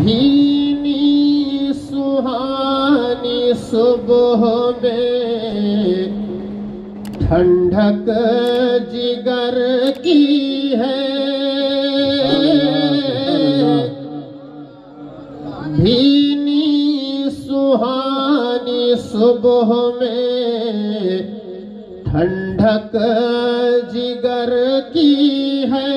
بھینی سہانی صبح میں ٹھنڈک جگر کی ہے، بھینی سہانی صبح میں ٹھنڈک جگر کی ہے،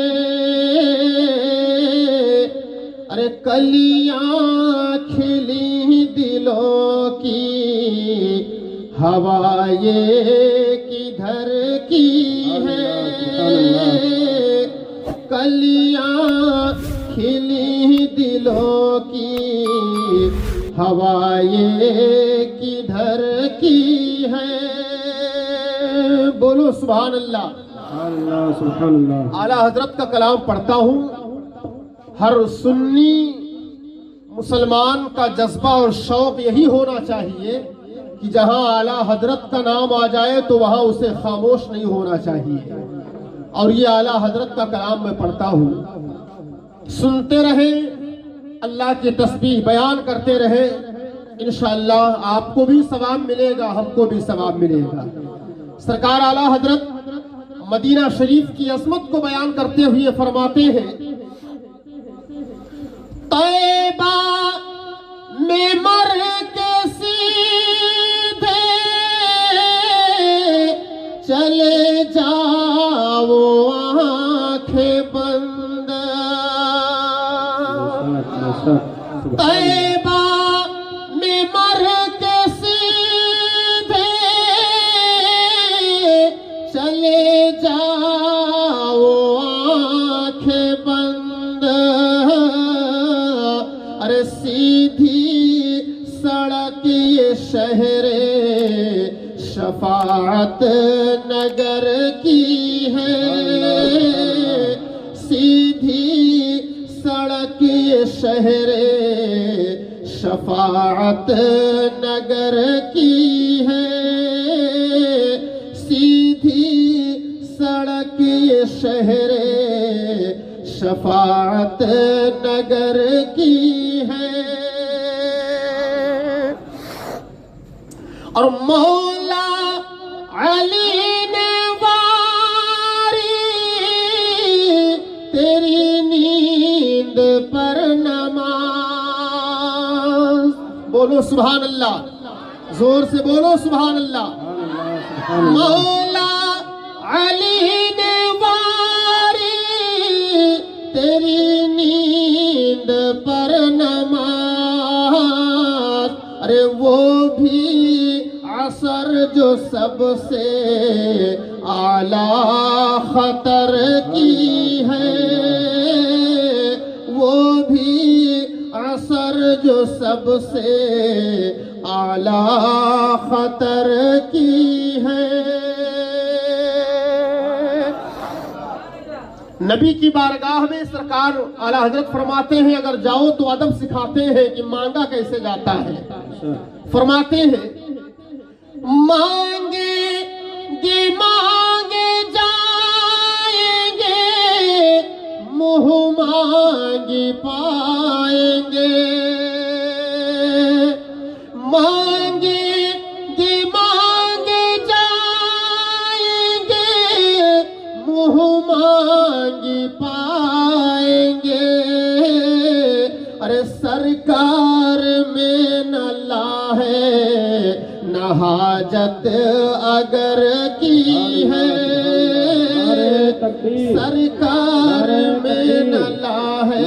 ارے کلیاں کھلی دلوں کی ہوا یہ کدھر کی ہے، کلیاں کھلی دلوں کی ہوا یہ کدھر کی ہے۔ بولو سبحان اللہ۔ اللہ سبحان اللہ۔ اعلیٰ حضرت کا کلام پڑھتا ہوں، ہر سنی مسلمان کا جذبہ اور شوق یہی ہونا چاہیے کہ جہاں اعلیٰ حضرت کا نام آ جائے تو وہاں اسے خاموش نہیں ہونا چاہیے، اور یہ اعلیٰ حضرت کا کلام میں پڑھتا ہوں، سنتے رہیں، اللہ کی تسبیح بیان کرتے رہیں، انشاءاللہ آپ کو بھی ثواب ملے گا، ہم کو بھی ثواب ملے گا۔ سرکار اعلیٰ حضرت مدینہ شریف کی عظمت کو بیان کرتے ہوئے فرماتے ہیں، طیبہ میں مر کے سیدھے چلے جاؤ آنکھیں بند، طیبہ میں مر کے سیدھے چلے جاؤ آنکھیں بند، ارے سیدھی سڑک یہ شہر شفاعت نگر کی ہے، سیدھی سڑک یہ شہر شفاعت نگر کی ہے، سیدھی سڑک یہ شہر شفاعت نگر کی ہے، اور مولا علی نے واری تیری نیند پر نماز، بولو سبحان اللہ، زور سے بولو سبحان اللہ۔ مولا علی نے واری تیری نیند پر نماز، ارے وہ بھی عصر جو سب سے اعلیٰ خطر کی ہے، وہ بھی عصر جو سب سے اعلیٰ خطر کی ہے۔ نبی کی بارگاہ میں سرکار اعلیٰ حضرت فرماتے ہیں، اگر جاؤ تو ادب سکھاتے ہیں کہ مانگا کیسے جاتا ہے، فرماتے ہیں مانگے جائیں گے، منہ مانگی پائیں گے، مانگے جائیں گے، منہ مانگی پائیں گے، ارے سرکار میں نہ لا ہے نہ حاجت اگر کی ہے، سرکار میں نہ لا ہے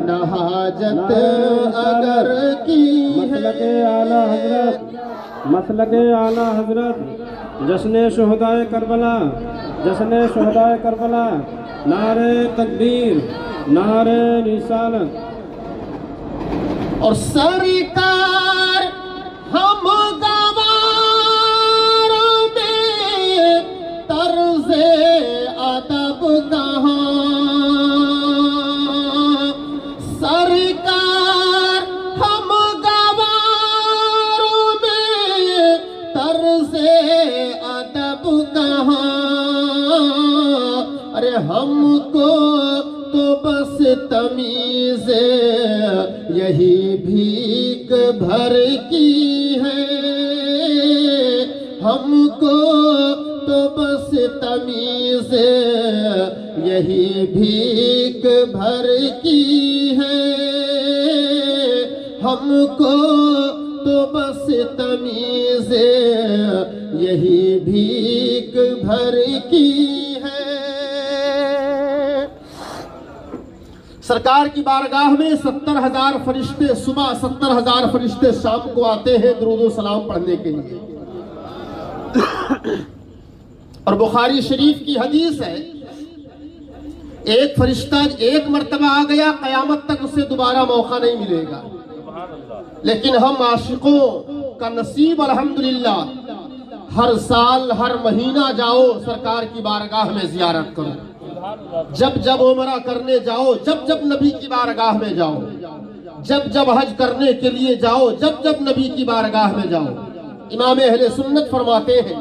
نہ حاجت اگر کی ہے۔ مسلک اعلیٰ حضرت جشن شہدائے کربلا، جشن شہدائے کربلا، نعرہ تکبیر، نعرہ رسالت، اور سرکار ہم گواروں میں طرز ادب کہاں، سرکار ہم گواروں میں طرز ادب کہاں، ارے ہم کو تو بس تمیز یہی بھیک بھر کی ہے، ہم کو تو بس تمیز یہی بھیک بھر کی ہے، ہم کو تو بس تمیز یہی بھیک بھر کی ہے۔ سرکار کی بارگاہ میں 70,000 فرشتے صبح، 70,000 فرشتے شام کو آتے ہیں درود و سلام پڑھنے کے لیے۔ اور بخاری شریف کی حدیث ہے، ایک فرشتہ ایک مرتبہ آ گیا، قیامت تک اسے دوبارہ موقع نہیں ملے گا، لیکن ہم عاشقوں کا نصیب الحمدللہ ہر سال ہر مہینہ جاؤ سرکار کی بارگاہ میں زیارت کرو، جب جب عمرہ کرنے جاؤ، جب جب نبی کی بارگاہ میں جاؤ، جب جب حج کرنے کے لیے جاؤ، جب جب نبی کی بارگاہ میں جاؤ۔ امام اہل سنت فرماتے ہیں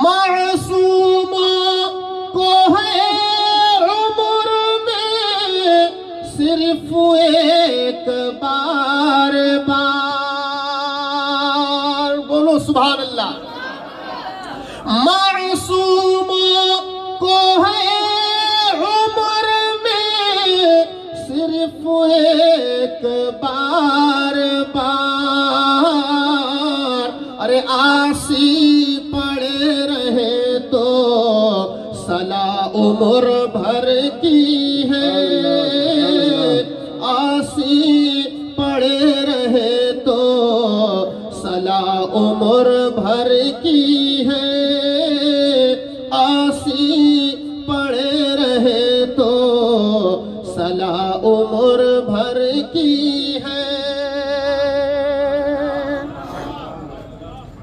معصوموں کو ہے عمر میں صرف ایک بار بار، بولو سبحان اللہ۔ معصوموں کو ہے عمر میں صرف ایک بار بار، ارے آسی پڑے رہے تو صلاح عمر بھر کی ہے، آسی پڑے رہے تو صلاح عمر بھر کی ہے، آسی پڑے رہے تو صلاح عمر بھر کی ہے۔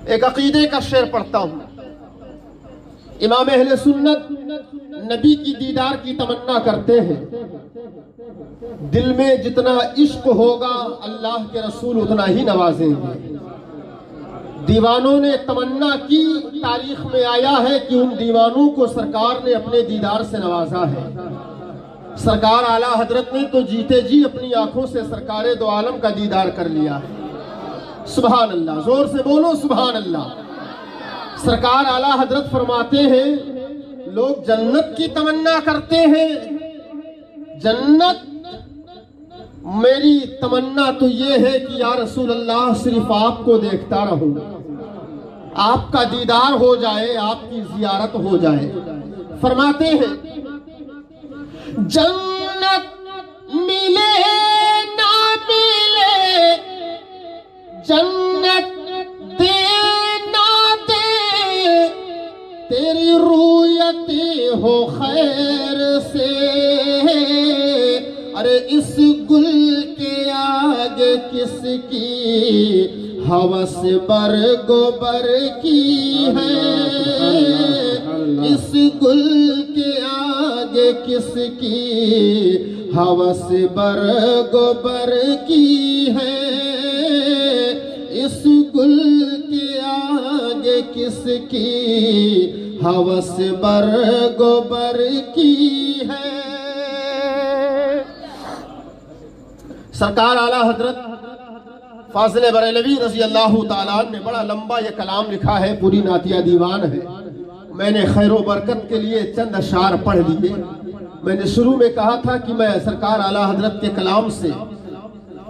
ایک عقیدے کا شعر پڑھتا ہوں۔ امام اہل سنت نبی کی دیدار کی تمنا کرتے ہیں، دل میں جتنا عشق ہوگا اللہ کے رسول اتنا ہی نوازیں گے۔ دیوانوں نے تمنا کی، تاریخ میں آیا ہے کہ ان دیوانوں کو سرکار نے اپنے دیدار سے نوازا ہے۔ سرکار اعلیٰ حضرت نے تو جیتے جی اپنی آنکھوں سے سرکار دو عالم کا دیدار کر لیا ہے۔ سبحان اللہ، زور سے بولو سبحان اللہ۔ سرکار اعلیٰ حضرت فرماتے ہیں لوگ جنت کی تمنا کرتے ہیں، جنت میری تمنا تو یہ ہے کہ یا رسول اللہ صرف آپ کو دیکھتا رہوں، آپ کا دیدار ہو جائے، آپ کی زیارت ہو جائے۔ فرماتے ہیں جنت ملے نہ ملے، جنت دے نہ دے، تیری رویت ہو خیر سے، ارے اس گل کے آگے کس کی ہوس برگ و بر کی ہے، اس گل کے آگے کس کی ہوس برگ و بر کی ہے، اس گل کے آگے کس کی ہوس برگ و بر کی ہے۔ سرکار اعلیٰ حضرت فاضل بریلوی رضی اللہ تعالیٰ نے بڑا لمبا یہ کلام لکھا ہے، پوری نعتیہ دیوان ہے۔ میں نے خیر و برکت کے لیے چند اشعار پڑھ لیے۔ میں نے شروع میں کہا تھا کہ میں سرکار اعلیٰ حضرت کے کلام سے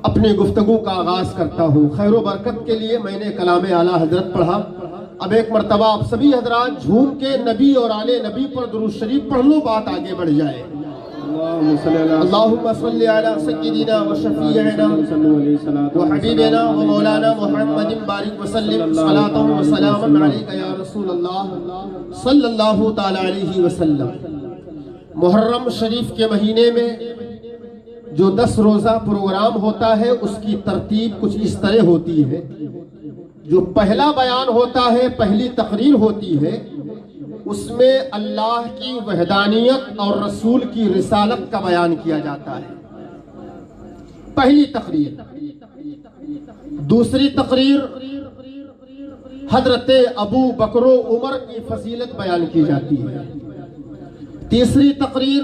اپنی گفتگو کا آغاز کرتا ہوں۔ خیر و برکت کے لیے میں نے کلام اعلیٰ حضرت پڑھا۔ اب ایک مرتبہ آپ سبھی حضرات جھوم کے نبی اور آل نبی پر درود شریف پڑھ لو، بات آگے بڑھ جائے۔ اللہم صلی علی سیدنا و شفیعنا و حبیبنا و مولانا محمد بارک وسلم صلاۃ و سلام علیک یا رسول اللہ صلی اللہ تعالی علیہ وسلم۔ محرم شریف کے مہینے میں جو 10 روزہ پروگرام ہوتا ہے اس کی ترتیب کچھ اس طرح ہوتی ہے۔ جو پہلا بیان ہوتا ہے، پہلی تقریر ہوتی ہے، اس میں اللہ کی وحدانیت اور رسول کی رسالت کا بیان کیا جاتا ہے، پہلی تقریر۔ دوسری تقریر حضرت ابو بکر و عمر کی فضیلت بیان کی جاتی ہے۔ تیسری تقریر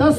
10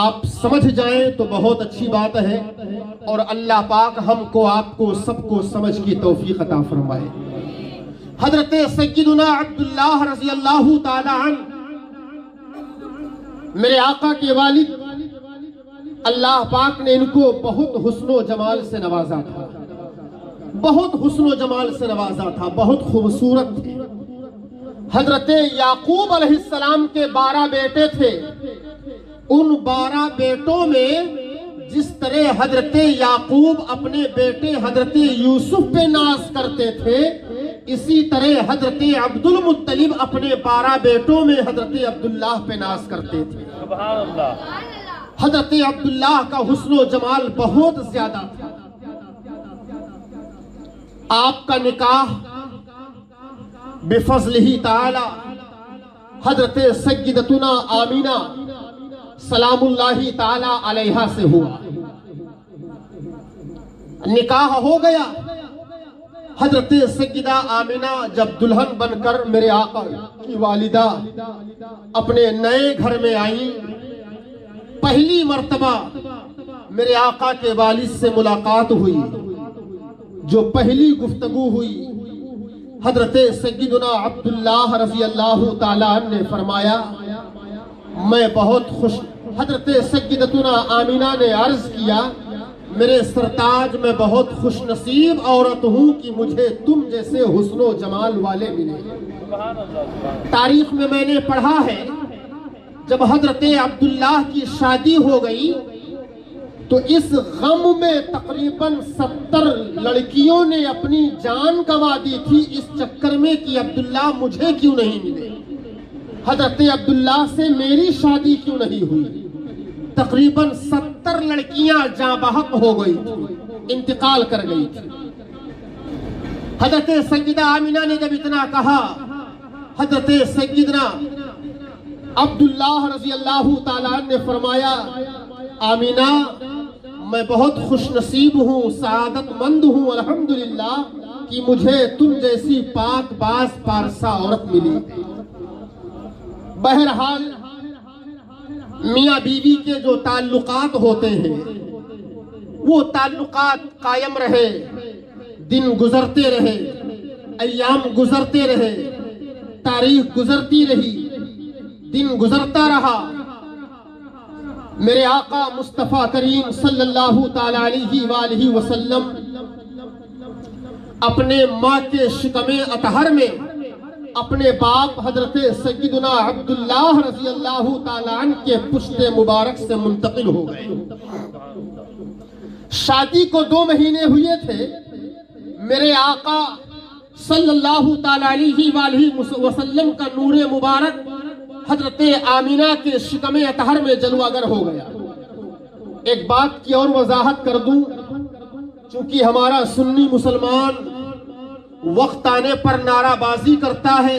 آپ سمجھ جائیں تو بہت اچھی بات ہے، اور اللہ پاک ہم کو آپ کو سب کو سمجھ کی توفیق عطا فرمائے۔ حضرت سیدنا عبداللہ رضی اللہ تعالی عنہ میرے آقا کے والد، اللہ پاک نے ان کو بہت حسن و جمال سے نوازا تھا، بہت حسن و جمال سے نوازا تھا، بہت خوبصورت تھے۔ حضرت یعقوب علیہ السلام کے 12 بیٹے تھے، ان 12 بیٹوں میں جس طرح حضرت یعقوب اپنے بیٹے حضرت یوسف پہ ناز کرتے تھے، اسی طرح حضرت عبد المطلب اپنے 12 بیٹوں میں حضرت عبداللہ پہ ناز کرتے تھے۔ سبحان اللہ۔ حضرت عبداللہ کا حسن و جمال بہت زیادہ تھا۔ آپ کا نکاح بفضلہ تعالی حضرت سیدتنا آمینہ سلام اللہ تعالی علیہا سے ہوا، نکاح ہو گیا۔ حضرت سیدہ آمینہ جب دلہن بن کر میرے آقا کی والدہ اپنے نئے گھر میں آئیں، پہلی مرتبہ میرے آقا کے والد سے ملاقات ہوئی، جو پہلی گفتگو ہوئی، حضرت سیدنا عبداللہ رضی اللہ تعالیٰ عنہ نے فرمایا میں بہت خوش۔ حضرت سیدتنا آمینہ نے عرض کیا میرے سرتاج میں بہت خوش نصیب عورت ہوں کہ مجھے تم جیسے حسن و جمال والے ملے۔ تاریخ میں میں نے پڑھا ہے جب حضرت عبداللہ کی شادی ہو گئی تو اس غم میں تقریباً 70 لڑکیوں نے اپنی جان گنوا دی تھی اس چکر میں کہ عبداللہ مجھے کیوں نہیں ملے، حضرت عبداللہ سے میری شادی کیوں نہیں ہوئی۔ تقریباً 70 لڑکیاں جاں بحق ہو گئی تھی، انتقال کر گئی تھی۔ حضرت سیدہ آمینہ نے جب اتنا کہا، حضرت سیدنا عبداللہ رضی اللہ تعالیٰ نے فرمایا آمینہ میں بہت خوش نصیب ہوں، سعادت مند ہوں الحمدللہ کہ مجھے تم جیسی پاک باز پارسا عورت ملی۔ بہرحال میاں بیوی کے جو تعلقات ہوتے ہیں وہ تعلقات قائم رہے، دن گزرتے رہے، ایام گزرتے رہے، تاریخ گزرتی رہی، دن گزرتا رہا۔ میرے آقا مصطفیٰ کریم صلی اللہ تعالی علیہ وآلہ وسلم اپنے ماں کے شکم اطہر میں اپنے باپ حضرت سیدنا عبداللہ رضی اللہ تعالیٰ عنہ کے پشت مبارک سے منتقل ہو گئے۔ شادی کو 2 مہینے ہوئے تھے، میرے آقا صلی اللہ تعالیٰ علیہ وآلہ وسلم کا نور مبارک حضرت آمینہ کے شکم اطہر میں جلوہ گر ہو گیا۔ ایک بات کی اور وضاحت کر دوں، چونکہ ہمارا سنی مسلمان وقت آنے پر نعرہ بازی کرتا ہے،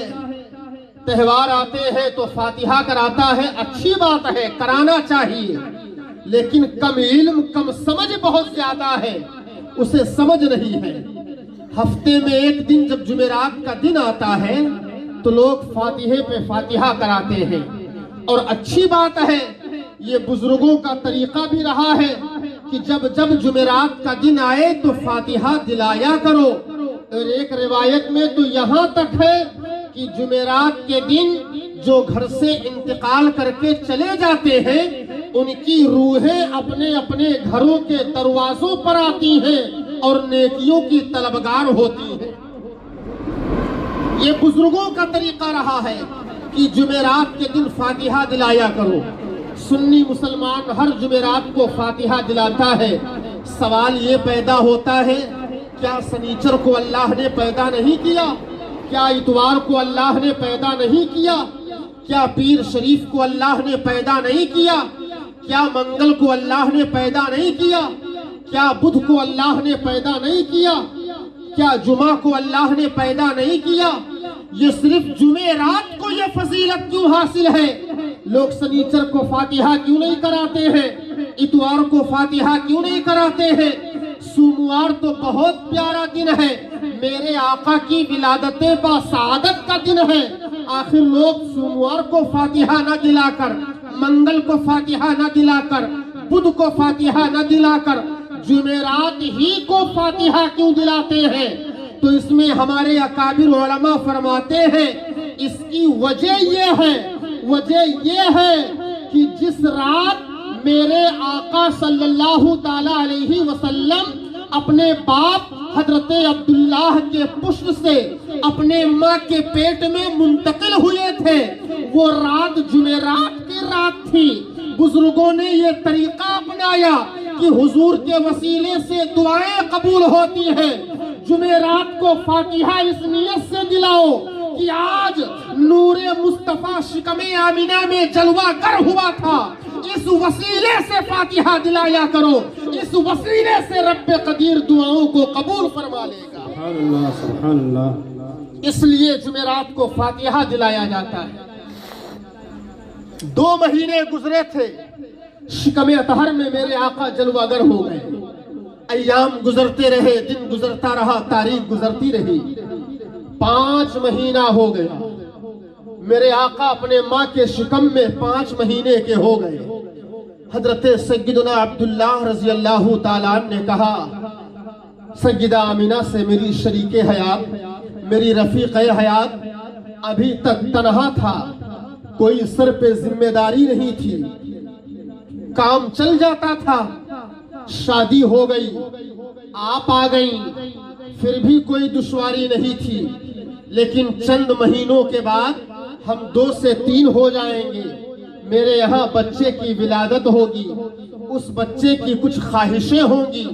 تہوار آتے ہیں تو فاتحہ کراتا ہے، اچھی بات ہے، کرانا چاہیے، لیکن کم علم کم سمجھ بہت زیادہ ہے، اسے سمجھ نہیں ہے۔ ہفتے میں ایک دن جب جمعرات کا دن آتا ہے تو لوگ فاتحے پہ فاتحہ کراتے ہیں، اور اچھی بات ہے، یہ بزرگوں کا طریقہ بھی رہا ہے کہ جب جمعرات کا دن آئے تو فاتحہ دلایا کرو۔ اور ایک روایت میں تو یہاں تک ہے کہ جمعرات کے دن جو گھر سے انتقال کر کے چلے جاتے ہیں ان کی روحیں اپنے اپنے گھروں کے دروازوں پر آتی ہیں اور نیکیوں کی طلبگار ہوتی ہیں۔ یہ بزرگوں کا طریقہ رہا ہے کہ جمعرات کے دن فاتحہ دلایا کرو۔ سنی مسلمان ہر جمعرات کو فاتحہ دلاتا ہے۔ سوال یہ پیدا ہوتا ہے کیا سنیچر کو اللہ نے پیدا نہیں کیا؟ کیا اتوار کو اللہ نے پیدا نہیں کیا؟ کیا پیر شریف کو اللہ نے پیدا نہیں کیا؟ کیا منگل کو اللہ نے پیدا نہیں کیا؟ کیا بدھ کو اللہ نے پیدا نہیں کیا؟ کیا جمعہ کو اللہ نے پیدا نہیں کیا؟ یہ صرف جمعرات کو یہ فضیلت کیوں حاصل ہے؟ لوگ سنیچر کو فاتحہ کیوں نہیں کراتے ہیں؟ اتوار کو فاتحہ کیوں نہیں کراتے ہیں؟ سوموار تو بہت پیارا دن ہے، میرے آقا کی ولادت با سعادت کا دن ہے، آخر لوگ سوموار کو فاتحہ نہ دلا کر منگل کو فاتحہ نہ دلا کر، بدھ کو فاتحہ نہ دلا کر جمعرات ہی کو فاتحہ کیوں دلاتے ہیں؟ تو اس میں ہمارے اکابر علماء فرماتے ہیں اس کی وجہ یہ ہے کہ جس رات میرے آقا صلی اللہ تعالی علیہ وسلم اپنے باپ حضرت عبداللہ کے پشت سے اپنے ماں کے پیٹ میں منتقل ہوئے تھے، وہ رات جمعرات کی رات تھی۔ بزرگوں نے یہ طریقہ اپنایا کہ حضور کے وسیلے سے دعائیں قبول ہوتی ہیں۔ جمعرات کو فاتحہ اس نیت سے دلاؤ کہ آج نور مصطفیٰ شکم آمینہ میں جلوہ گر ہوا تھا، اس وسیلے سے فاتحہ دلایا کرو، اس وسیلے سے رب قدیر دعاؤں کو قبول فرما لے گا۔ سبحان اللہ سبحان اللہ۔ اس لیے جمعرات کو فاتحہ دلایا جاتا ہے۔ 2 مہینے گزرے تھے، شکم اطہر میں میرے آقا جلوہ گر ہو گئے۔ ایام گزرتے رہے، دن گزرتا رہا، تاریخ گزرتی رہی۔ 5 مہینہ ہو گیا، میرے آقا اپنے ماں کے شکم میں 5 مہینے کے ہو گئے۔ حضرت سیدنا عبداللہ رضی اللہ تعالیٰ نے کہا سیدہ آمینہ سے، میری شریک حیات، میری رفیق حیات، ابھی تک تنہا تھا، کوئی سر پہ ذمہ داری نہیں تھی، کام چل جاتا تھا، شادی ہو گئی، آپ آ گئیں، پھر بھی کوئی دشواری نہیں تھی، لیکن چند مہینوں کے بعد ہم 2 سے 3 ہو جائیں گے، میرے یہاں بچے کی ولادت ہوگی، اس بچے کی کچھ خواہشیں ہوں گی،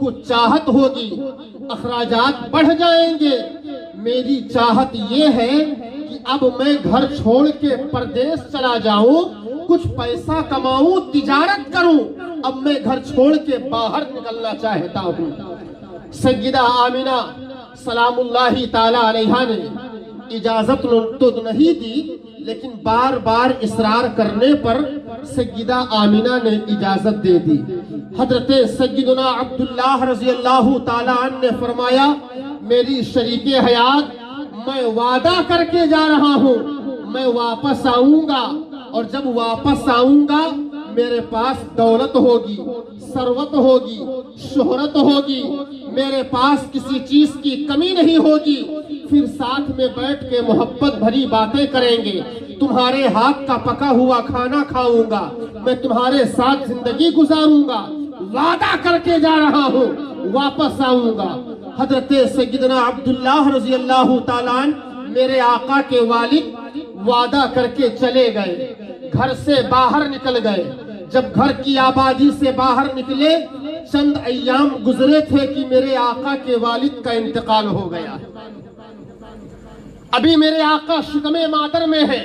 کچھ چاہت ہوگی، اخراجات بڑھ جائیں گے۔ میری چاہت یہ ہے کہ اب میں گھر چھوڑ کے پردیس چلا جاؤں، کچھ پیسہ کماؤں، تجارت کروں، اب میں گھر چھوڑ کے باہر نکلنا چاہتا ہوں۔ سیدہ آمینہ سلام اللہ تعالی علیہا نے اجازت تو نہیں دی، لیکن بار بار اصرار کرنے پر سیدہ آمینہ نے اجازت دے دی۔ حضرت سیدنا عبداللہ رضی اللہ تعالیٰ عنہ نے فرمایا میری شریک حیات، میں وعدہ کر کے جا رہا ہوں، میں واپس آؤں گا، اور جب واپس آؤں گا میرے پاس دولت ہوگی، ثروت ہوگی، شہرت ہوگی، میرے پاس کسی چیز کی کمی نہیں ہوگی، پھر ساتھ میں بیٹھ کے محبت بھری باتیں کریں گے، تمہارے ہاتھ کا پکا ہوا کھانا کھاؤں گا، میں تمہارے ساتھ زندگی گزاروں گا، وعدہ کر کے جا رہا ہوں، واپس آؤں گا۔ حضرت سیدنا عبداللہ رضی اللہ تعالیٰ عنہ میرے آقا کے والد وعدہ کر کے چلے گئے، گھر سے باہر نکل گئے۔ جب گھر کی آبادی سے باہر نکلے، چند ایام گزرے تھے کہ میرے آقا کے والد کا انتقال ہو گیا۔ ابھی میرے آقا شکم مادر میں ہے،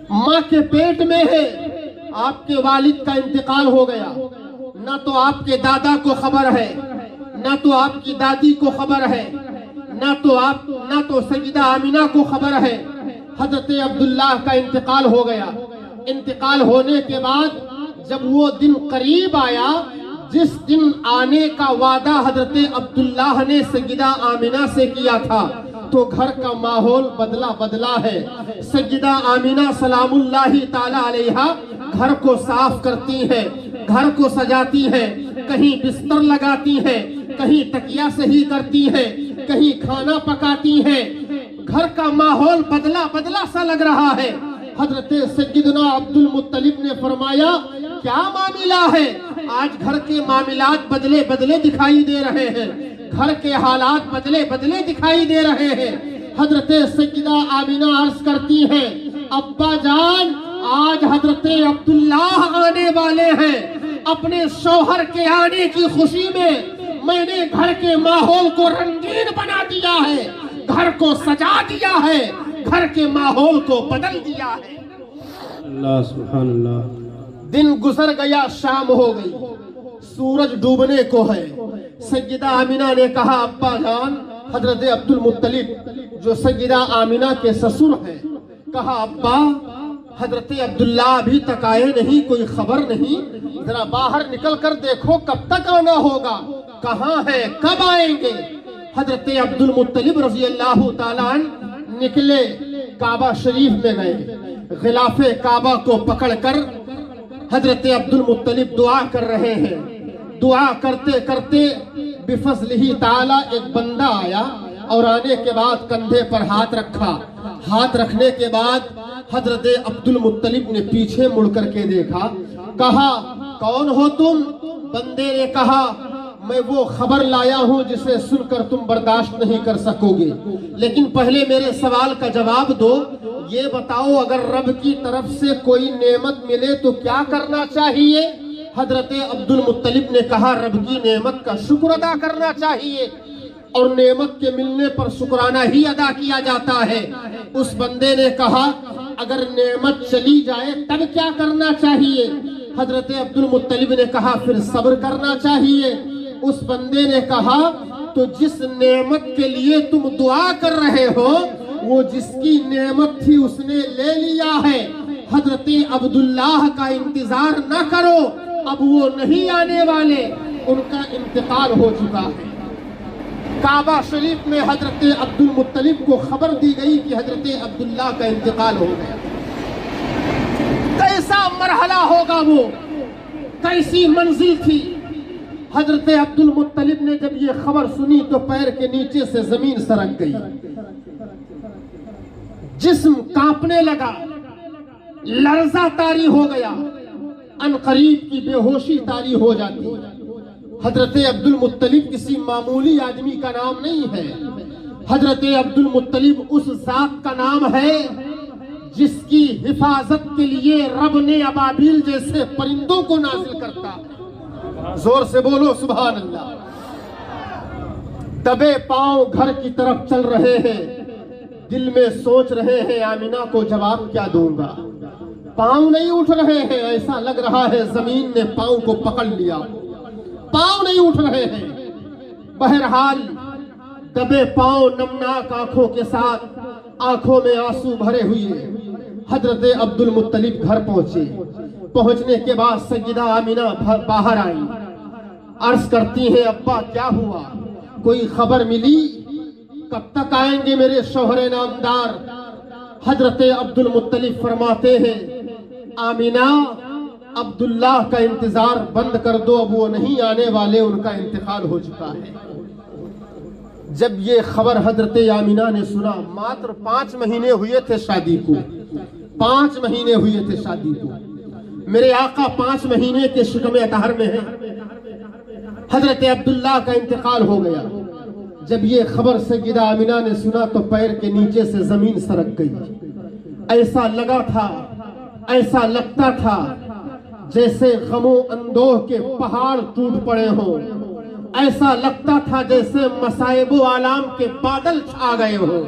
ماں کے پیٹ میں ہے، آپ کے والد کا انتقال ہو گیا۔ نہ تو آپ کے دادا کو خبر ہے، نہ تو آپ کی دادی کو خبر ہے، نہ تو سیدہ آمینہ کو خبر ہے۔ حضرت عبداللہ کا انتقال ہو گیا۔ انتقال ہونے کے بعد جب وہ دن قریب آیا جس دن آنے کا وعدہ حضرت عبداللہ نے سیدہ آمینہ سے کیا تھا، تو گھر کا ماحول بدلا ہے۔ سیدہ آمینہ سلام اللہ تعالی علیہا گھر کو صاف کرتی ہیں، گھر کو سجاتی ہیں، کہیں بستر لگاتی ہیں، کہیں تکیہ صحیح کرتی ہیں، کہیں کھانا پکاتی ہیں، گھر کا ماحول بدلا سا لگ رہا ہے۔ حضرت سیدنا عبد المطلب نے فرمایا کیا معاملہ ہے؟ آج گھر کے معاملات بدلے دکھائی دے رہے ہیں، گھر کے حالات بدلے دکھائی دے رہے ہیں۔ حضرت سیدہ آمینہ عرض کرتی ہیں ابا جان، آج حضرت عبداللہ آنے والے ہیں، اپنے شوہر کے آنے کی خوشی میں نے گھر کے ماحول کو رنگین بنا دیا ہے، گھر کو سجا دیا ہے، گھر کے ماحول کو بدل دیا ہے۔ اللہ سبحان اللہ۔ دن گزر گیا، شام ہو گئی، سورج ڈوبنے کو ہے۔ سیدہ آمینہ نے کہا ابا جان، حضرت عبد المطلب جو سیدہ آمینہ کے سسر ہیں، کہا ابا حضرت عبداللہ ابھی تک آئے نہیں، کوئی خبر نہیں، ذرا باہر نکل کر دیکھو کب تک آنا ہوگا، کہاں ہے، کب آئیں گے؟ حضرت عبد المطلب رضی اللہ تعالیٰ عنہ نکلے، کعبہ شریف میں گئے، غلاف کعبہ کو پکڑ کر حضرت عبد المطلب دعا کر رہے ہیں. دعا کرتے کرتے بفضلہ تعالی ایک بندہ آیا اور آنے کے بعد کندھے پر ہاتھ رکھا. ہاتھ رکھنے کے بعد حضرت عبد المطلب نے پیچھے مڑ کر کے دیکھا. کہا کون ہو تم؟ بندے نے کہا میں وہ خبر لایا ہوں جسے سن کر تم برداشت نہیں کر سکو گے، لیکن پہلے میرے سوال کا جواب دو. یہ بتاؤ اگر رب کی طرف سے کوئی نعمت ملے تو کیا کرنا چاہیے؟ حضرت عبد المطلب نے کہا رب کی نعمت کا شکر ادا کرنا چاہیے، اور نعمت کے ملنے پر شکرانہ ہی ادا کیا جاتا ہے. اس بندے نے کہا اگر نعمت چلی جائے تب کیا کرنا چاہیے؟ حضرت عبد المطلب نے کہا پھر صبر کرنا چاہیے. اس بندے نے کہا تو جس نعمت کے لیے تم دعا کر رہے ہو وہ جس کی نعمت تھی اس نے لے لیا ہے. حضرت عبداللہ کا انتظار نہ کرو، اب وہ نہیں آنے والے، ان کا انتقال ہو چکا ہے. کعبہ شریف میں حضرت عبد المطلب کو خبر دی گئی کہ حضرت عبداللہ کا انتقال ہو گیا. کیسا مرحلہ ہوگا وہ، کیسی منزل تھی. حضرت عبد المطلب نے جب یہ خبر سنی تو پیر کے نیچے سے زمین سرک گئی، جسم کانپنے لگا، لرزہ طاری ہو گیا، ان قریب کی بے ہوشی طاری ہو جاتی. حضرت عبد المطلب کسی معمولی آدمی کا نام نہیں ہے. حضرت عبد المطلب اس ذات کا نام ہے جس کی حفاظت کے لیے رب نے ابابیل جیسے پرندوں کو نازل کرتا ہے. زور سے بولو سبحان اللہ. دبے پاؤں گھر کی طرف چل رہے ہیں، دل میں سوچ رہے ہیں آمینہ کو جواب کیا دوں گا. پاؤں نہیں اٹھ رہے ہیں، ایسا لگ رہا ہے زمین نے پاؤں کو پکڑ لیا. پاؤں نہیں اٹھ رہے ہیں. بہرحال دبے پاؤں نمناک آنکھوں کے ساتھ، آنکھوں میں آنسو بھرے ہوئے حضرت عبد المطلب گھر پہنچے. پہنچنے کے بعد سیدہ آمینہ باہر آئی، عرض کرتی ہیں ابا کیا ہوا، کوئی خبر ملی؟ کب تک آئیں گے میرے شوہر نامدار؟ حضرت عبد المطلب فرماتے ہیں آمینہ عبداللہ کا انتظار بند کر دو، اب وہ نہیں آنے والے، ان کا انتقال ہو چکا ہے. جب یہ خبر حضرت آمینہ نے سنا، ماتر 5 مہینے ہوئے تھے شادی کو، 5 مہینے ہوئے تھے شادی کو. میرے آقا 5 مہینے کے شکم اطہر میں ہیں. حضرت عبداللہ کا انتقال ہو گیا. جب یہ خبر سیدہ آمینہ نے سنا تو پیر کے نیچے سے زمین سرک گئی. ایسا لگا تھا، ایسا لگتا تھا جیسے غم و اندوہ کے پہاڑ ٹوٹ پڑے ہوں. ایسا لگتا تھا جیسے مصائب و آلام کے بادل چھا گئے ہوں.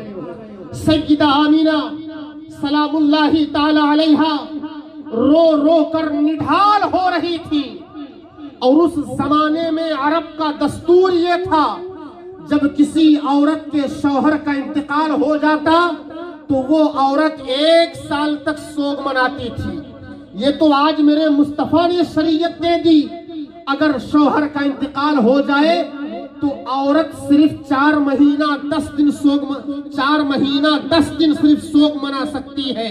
سیدہ آمینہ سلام اللہ تعالی علیہا رو رو کر نڈھال ہو رہی تھی. اور اس زمانے میں عرب کا دستور یہ تھا جب کسی عورت کے شوہر کا انتقال ہو جاتا تو وہ عورت 1 سال تک سوگ مناتی تھی. یہ تو آج میرے مصطفیٰ نے شریعت دے دی. اگر شوہر کا انتقال ہو جائے تو عورت صرف 4 مہینہ 10 دن صرف سوگ منا سکتی ہے.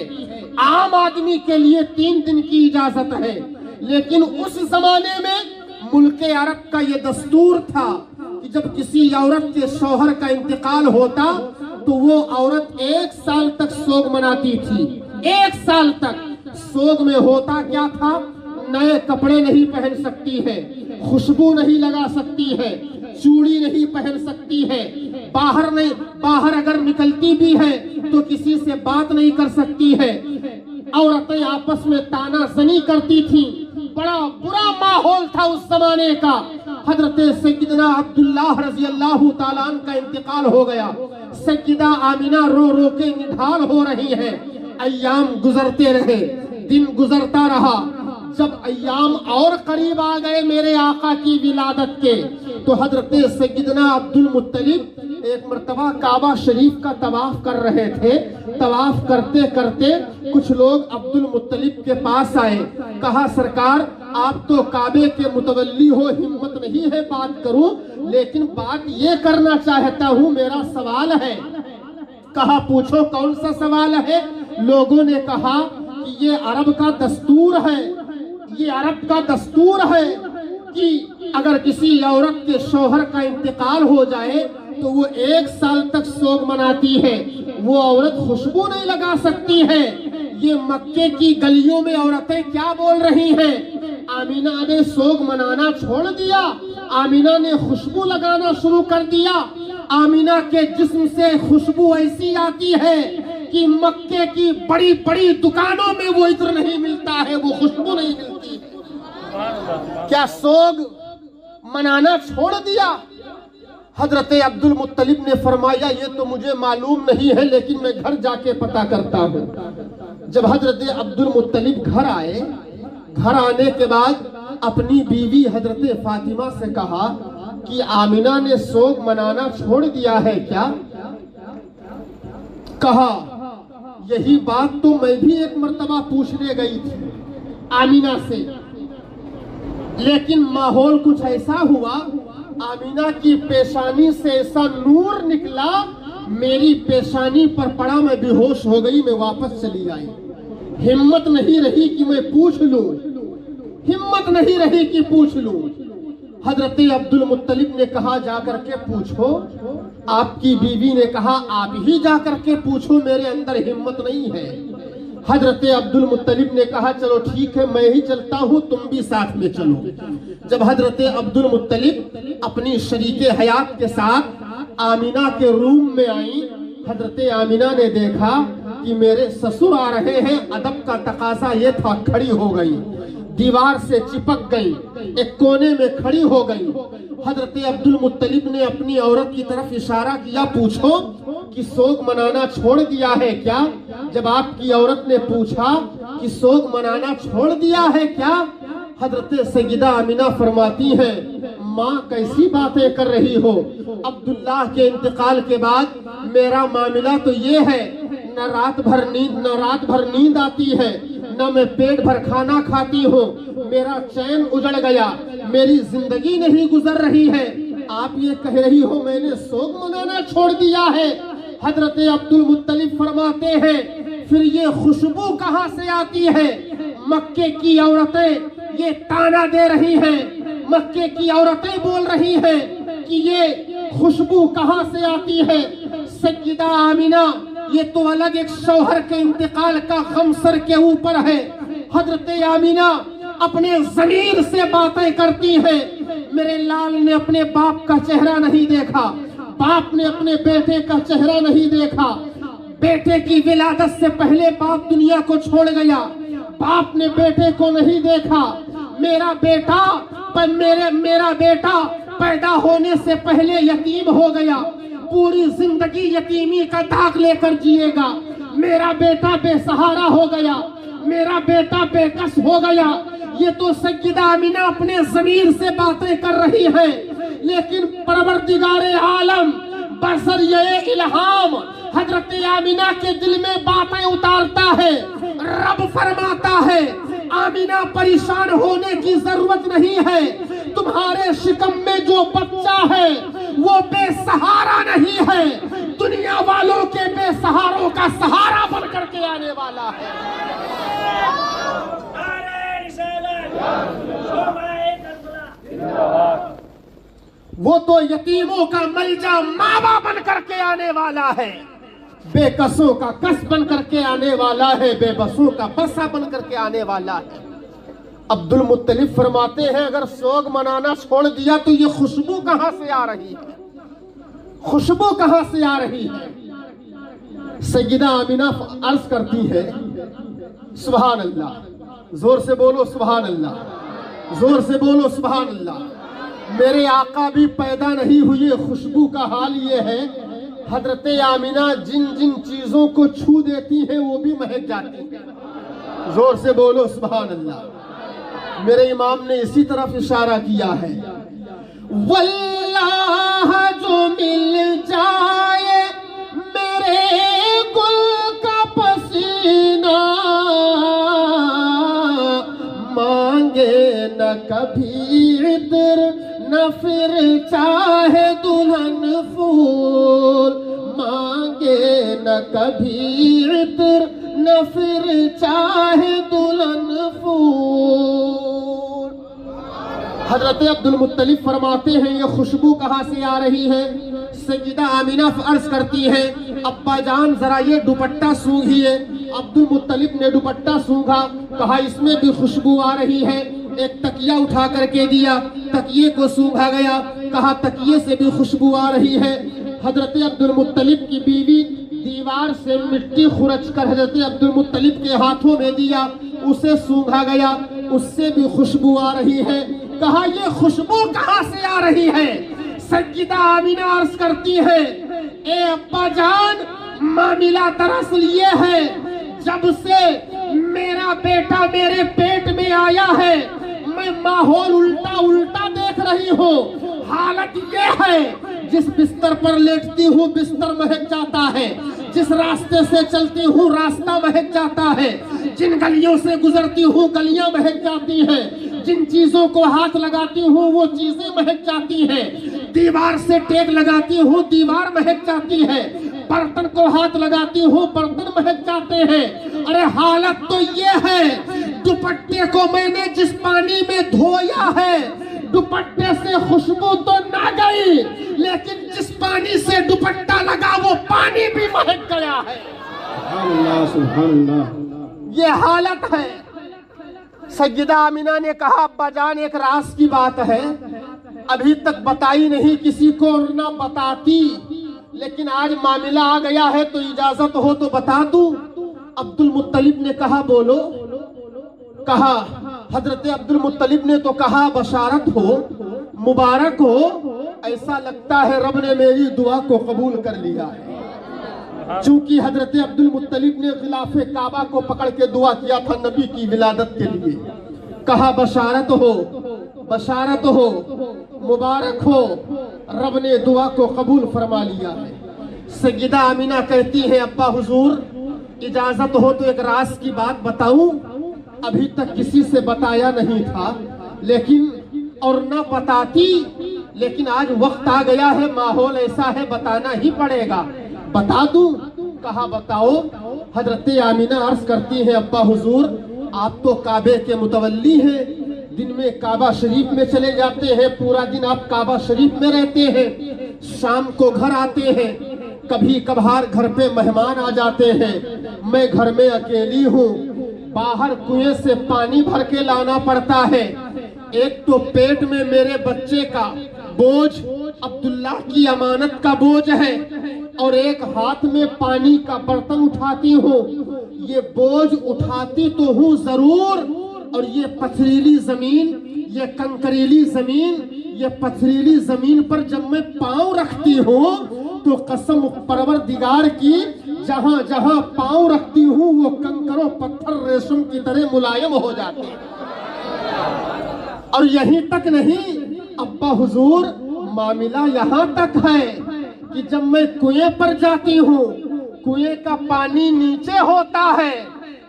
عام آدمی کے لیے 3 دن کی اجازت ہے. لیکن اس زمانے میں ملک عرب کا یہ دستور تھا کہ جب کسی عورت کے شوہر کا انتقال ہوتا تو وہ عورت 1 سال تک سوگ مناتی تھی. 1 سال تک. سوگ میں ہوتا کیا تھا؟ نئے کپڑے نہیں پہن سکتی ہے، خوشبو نہیں لگا سکتی ہے، چوڑی نہیں پہن سکتی ہے، باہر اگر نکلتی بھی ہے تو کسی سے بات نہیں کر سکتی ہے. عورتیں آپس میں تانا زنی کرتی تھیں. بڑا برا ماحول تھا اس زمانے کا. حضرت سیدنا عبداللہ رضی اللہ تعالیٰ عنہ کا انتقال ہو گیا. سیدہ آمینہ رو رو کے نڈھال ہو رہی ہے. ایام گزرتے رہے، دن گزرتا رہا. جب ایام اور قریب آ گئے میرے آقا کی ولادت کے تو حضرت سیدنا عبد المطلب ایک مرتبہ کعبہ شریف کا طواف کر رہے تھے. طواف کرتے کرتے کچھ لوگ عبد المطلب کے پاس آئے. کہا سرکار آپ تو کعبے کے متولی ہو، ہمت نہیں ہے بات کروں، لیکن بات یہ کرنا چاہتا ہوں، میرا سوال ہے. کہا پوچھو کون سا سوال ہے؟ لوگوں نے کہا کہ یہ عرب کا دستور ہے، یہ عرب کا دستور ہے کہ اگر کسی عورت کے شوہر کا انتقال ہو جائے تو وہ 1 سال تک سوگ مناتی ہے، وہ عورت خوشبو نہیں لگا سکتی ہے۔ یہ مکے کی گلیوں میں عورتیں کیا بول رہی ہیں؟ آمینہ نے سوگ منانا چھوڑ دیا، آمینہ نے خوشبو لگانا شروع کر دیا۔ آمینہ کے جسم سے خوشبو ایسی آتی ہے کہ مکے کی بڑی بڑی دکانوں میں وہ عطر نہیں ملتا ہے، وہ خوشبو نہیں ملتی ہے۔ کیا سوگ منانا چھوڑ دیا؟ حضرت عبد المطلب نے فرمایا یہ تو مجھے معلوم نہیں ہے، لیکن میں گھر جا کے پتہ کرتا ہوں۔ جب حضرت عبد المطلب گھر آئے، گھر آنے کے بعد اپنی بیوی حضرت فاطمہ سے کہا کہ آمینہ نے سوگ منانا چھوڑ دیا ہے کیا؟ کہا یہی بات تو میں بھی ایک مرتبہ پوچھنے گئی تھی آمینہ سے، لیکن ماحول کچھ ایسا ہوا، آمینہ کی پیشانی سے ایسا نور نکلا، میری پیشانی پر پڑا، میں بے ہوش ہو گئی، میں واپس چلی آئی۔ ہمت نہیں رہی کہ میں پوچھ لوں، ہمت نہیں رہی کہ پوچھ لوں۔ حضرت عبد المطلب نے کہا جا کر کے پوچھو۔ آپ کی بیوی نے کہا آپ ہی جا کر کے پوچھو، میرے اندر ہمت نہیں ہے۔ حضرت عبد المطلب نے کہا چلو ٹھیک ہے میں ہی چلتا ہوں، تم بھی ساتھ میں چلو۔ جب حضرت عبد المطلب اپنی شریک حیات کے ساتھ آمینہ کے روم میں آئیں، حضرت آمینہ نے دیکھا کہ میرے سسر آ رہے ہیں، ادب کا تقاضا یہ تھا، کھڑی ہو گئی، دیوار سے چپک گئی، ایک کونے میں کھڑی ہو گئی۔ حضرت عبد المطلب نے اپنی عورت کی طرف اشارہ کیا، پوچھو کہ سوگ منانا چھوڑ دیا ہے کیا؟ جب آپ کی عورت نے پوچھا کہ سوگ منانا چھوڑ دیا ہے کیا، حضرت سیدہ آمینہ فرماتی ہیں ماں کیسی باتیں کر رہی ہو؟ عبداللہ کے انتقال کے بعد میرا معاملہ تو یہ ہے، نہ رات بھر نیند آتی ہے، نہ میں پیٹ بھر کھانا کھاتی ہوں، میرا چین اجڑ گیا، میری زندگی نہیں گزر رہی ہے، آپ یہ کہہ رہی ہو میں نے سوگ منانا چھوڑ دیا ہے؟ حضرت عبد المطلب فرماتے ہیں پھر یہ خوشبو کہاں سے آتی ہے؟ مکے کی عورتیں یہ تانا دے رہی ہیں، مکے کی عورتیں بول رہی ہیں کہ یہ خوشبو کہاں سے آتی ہے؟ سیدہ آمینہ یہ تو الگ ایک شوہر کے انتقال کا غم سر کے اوپر ہے۔ حضرت آمینہ اپنے ضمیر سے باتیں کرتی ہیں، میرے لال نے اپنے باپ کا چہرہ نہیں دیکھا، باپ نے اپنے بیٹے کا چہرہ نہیں دیکھا، بیٹے کی ولادت سے پہلے باپ دنیا کو چھوڑ گیا، باپ نے بیٹے کو نہیں دیکھا، میرا بیٹا پیدا ہونے سے پہلے یتیم ہو گیا، پوری زندگی یتیمی کا داغ لے کر جیے گا، میرا بیٹا بے سہارا ہو گیا، میرا بیٹا بے کس ہو گیا۔ یہ تو سیدہ آمینہ اپنے ضمیر سے باتیں کر رہی ہے، لیکن پروردگار عالم بذریعہ الہام حضرت آمینہ کے دل میں باتیں اتارتا ہے۔ رب فرماتا ہے آمینہ پریشان ہونے کی ضرورت نہیں ہے، تمہارے شکم میں جو بچہ ہے وہ بے سہارا نہیں ہے، دنیا والوں کے بے سہاروں کا سہارا بن کر کے آنے والا ہے۔ وہ تو یتیموں کا ملجا ماوا بن کر کے آنے والا ہے، بے کسوں کا کس بن کر کے آنے والا ہے، بے بسوں کا بسا بن کر کے آنے والا ہے۔ عبد المطلب فرماتے ہیں اگر سوگ منانا چھوڑ دیا تو یہ خوشبو کہاں سے آ رہی ہے؟ خوشبو کہاں سے آ رہی ہے؟ سیدہ آمینہ عرض کرتی ہے سبحان اللہ، زور سے بولو سبحان اللہ، زور سے بولو سبحان اللہ۔ میرے آقا بھی پیدا نہیں ہوئے، خوشبو کا حال یہ ہے حضرت آمینہ جن جن چیزوں کو چھو دیتی ہیں وہ بھی مہک جاتی ہیں۔ زور سے بولو سبحان اللہ۔ میرے امام نے اسی طرف اشارہ کیا ہے، واللہ جو مل جائے میرے گل کا پسینہ، مانگے نہ کبھی عطر نہ پھر چاہے دلہن پھول، مانگے نہ کبھی عطر نہ پھر چاہے دلہن پھول۔ حضرت عبد المطلب فرماتے ہیں یہ خوشبو کہاں سے آ رہی ہے؟ سیدہ آمینہ عرض کرتی ہے ابا جان ذرا یہ دوپٹہ سونگھیے۔ عبد المطلب نے دوپٹہ سونگھا، کہا اس میں بھی خوشبو آ رہی ہے۔ ایک تکیہ اٹھا کر کے دیا، تکیے کو سونگھا گیا، کہا تکیے سے بھی خوشبو آ رہی ہے۔ حضرت عبد المطلب کی بیوی دیوار سے مٹی خرچ کر حضرت عبد المطلب کے ہاتھوں میں دیا، اسے سونگھا گیا، اس سے بھی خوشبو آ رہی ہے۔ کہا یہ خوشبو کہاں سے آ رہی ہے؟ سیدہ آمینہ عرض کرتی ہے اے ابا جان معاملہ دراصل یہ ہے جب سے میرا بیٹا میرے پیٹ میں آیا ہے میں ماحول الٹا الٹا دیکھ رہی ہوں۔ حالت یہ ہے جس بستر پر لیٹتی ہوں بستر مہک جاتا ہے، جس راستے سے چلتی ہوں راستہ مہک جاتا ہے، جن گلیوں سے گزرتی ہوں گلیاں مہک جاتی ہیں، جن چیزوں کو ہاتھ لگاتی ہوں وہ چیزیں مہک جاتی ہیں، دیوار سے ٹیک لگاتی ہوں دیوار مہک جاتی ہے، برتن کو ہاتھ لگاتی ہوں برتن مہک جاتے ہیں۔ ارے حالت تو یہ ہے دوپٹے کو میں نے جس پانی میں دھویا ہے دوپٹے سے خوشبو تو نہ گئی لیکن جس پانی سے دوپٹہ لگا وہ پانی بھی مہک گیا ہے۔ سبحان اللہ سبحان اللہ۔ یہ حالت ہے۔ سیدہ آمینہ نے کہا ابا جان ایک راز کی بات ہے ابھی تک بتائی نہیں کسی کو اور نہ بتاتی، لیکن آج معاملہ آ گیا ہے تو اجازت ہو تو بتا دوں۔ عبد المطلب نے کہا بولو۔ کہا حضرت عبد المطلب نے تو کہا بشارت ہو مبارک ہو، ایسا لگتا ہے رب نے میری دعا کو قبول کر لیا ہے۔ چونکہ حضرت عبد المطلب نے غلاف کعبہ کو پکڑ کے دعا کیا تھا نبی کی ولادت کے لیے۔ کہا بشارت ہو بشارت ہو مبارک ہو، رب نے دعا کو قبول فرما لیا ہے۔ سیدہ آمینہ کہتی ہے ابا حضور اجازت ہو تو ایک راز کی بات بتاؤں، ابھی تک کسی سے بتایا نہیں تھا لیکن اور نہ بتاتی، لیکن آج وقت آ گیا ہے ماحول ایسا ہے بتانا ہی پڑے گا، بتا دوں؟ کہا بتاؤ۔ حضرت آمینہ عرض کرتی ہیں ابا حضور آپ تو کعبے کے متولی ہیں، دن میں کعبہ شریف میں چلے جاتے ہیں، پورا دن آپ کعبہ شریف میں رہتے ہیں، شام کو گھر آتے ہیں، کبھی کبھار گھر پہ مہمان آ جاتے ہیں، میں گھر میں اکیلی ہوں، باہر کنویں سے پانی بھر کے لانا پڑتا ہے، ایک تو پیٹ میں میرے بچے کا بوجھ عبداللہ کی امانت کا بوجھ ہے اور ایک ہاتھ میں پانی کا برتن اٹھاتی ہوں، یہ بوجھ اٹھاتی تو ہوں ضرور اور یہ پتھریلی زمین یہ کنکریلی زمین یہ پتھریلی زمین پر جب میں پاؤں رکھتی ہوں تو قسم پروردگار کی جہاں جہاں پاؤں رکھتی ہوں وہ کنکر و پتھر ریشم کی طرح ملائم ہو جاتے ہیں۔ اور یہیں تک نہیں ابا حضور معاملہ یہاں تک ہے کہ جب میں کنویں پر جاتی ہوں کنویں کا پانی نیچے ہوتا ہے،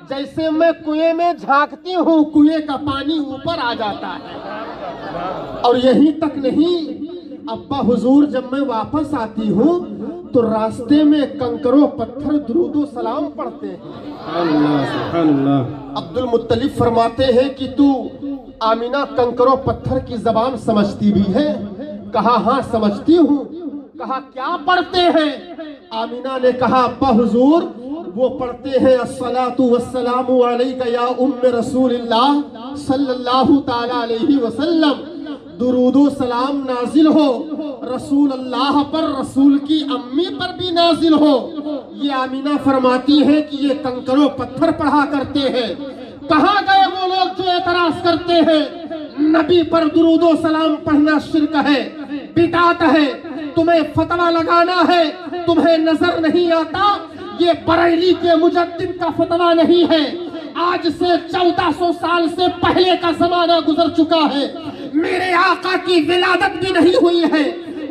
جیسے میں کنویں میں جھانکتی ہوں کنویں کا پانی اوپر آ جاتا ہے۔ اور یہیں تک نہیں ابا حضور جب میں واپس آتی ہوں تو راستے میں کنکر و پتھر درود و سلام پڑھتے ہیں۔ سبحان اللہ سبحان اللہ۔ عبد المطلب فرماتے ہیں کہ تو آمینہ کنکر و پتھر کی زبان سمجھتی بھی ہے؟ کہا ہاں سمجھتی ہوں۔ کہا کیا پڑھتے ہیں؟ آمینہ نے کہا ابا حضور وہ پڑھتے ہیں الصلاۃ والسلام علیک یا ام رسول اللہ صلی اللہ تعالی علیہ وسلم، درود و سلام نازل ہو رسول اللہ پر، رسول کی امی پر بھی نازل ہو۔ یہ آمینہ فرماتی ہے کہ یہ کنکر و پتھر پڑھا کرتے ہیں۔ کہاں گئے وہ لوگ جو اعتراض کرتے ہیں نبی پر درود و سلام پڑھنا شرک ہے، بدعت ہے، تمہیں فتویٰ لگانا ہے، تمہیں نظر نہیں آتا؟ یہ بریلی کے مجدد کا فتویٰ نہیں ہے، آج سے 1400 سال سے پہلے کا زمانہ گزر چکا ہے، میرے آقا کی ولادت بھی نہیں ہوئی ہے،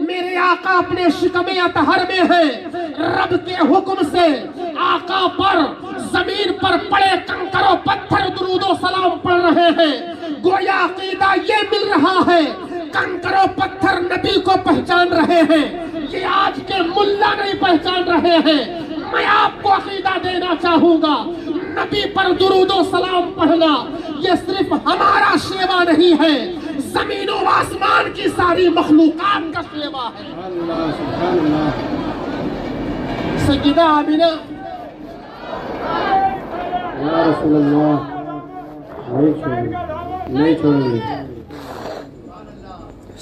میرے آقا اپنے شکم اطہر میں ہیں، رب کے حکم سے آقا پر زمین پر پڑے کنکر و پتھر درود و سلام پڑھ رہے ہیں۔ گویا عقیدہ یہ مل رہا ہے کنکر و پتھر نبی کو پہچان رہے ہیں، یہ آج کے ملا نہیں پہچان رہے ہیں۔ میں آپ کو عقیدہ دینا چاہوں گا نبی پر درود و سلام پڑھنا یہ صرف ہمارا شیوا نہیں ہے، زمین و آسمان کی ساری مخلوقات کا شیوا ہے۔ اللہ سبحان اللہ۔ سیدہ آمینہ یا رسول اللہ، نہیں چھوڑیں گے۔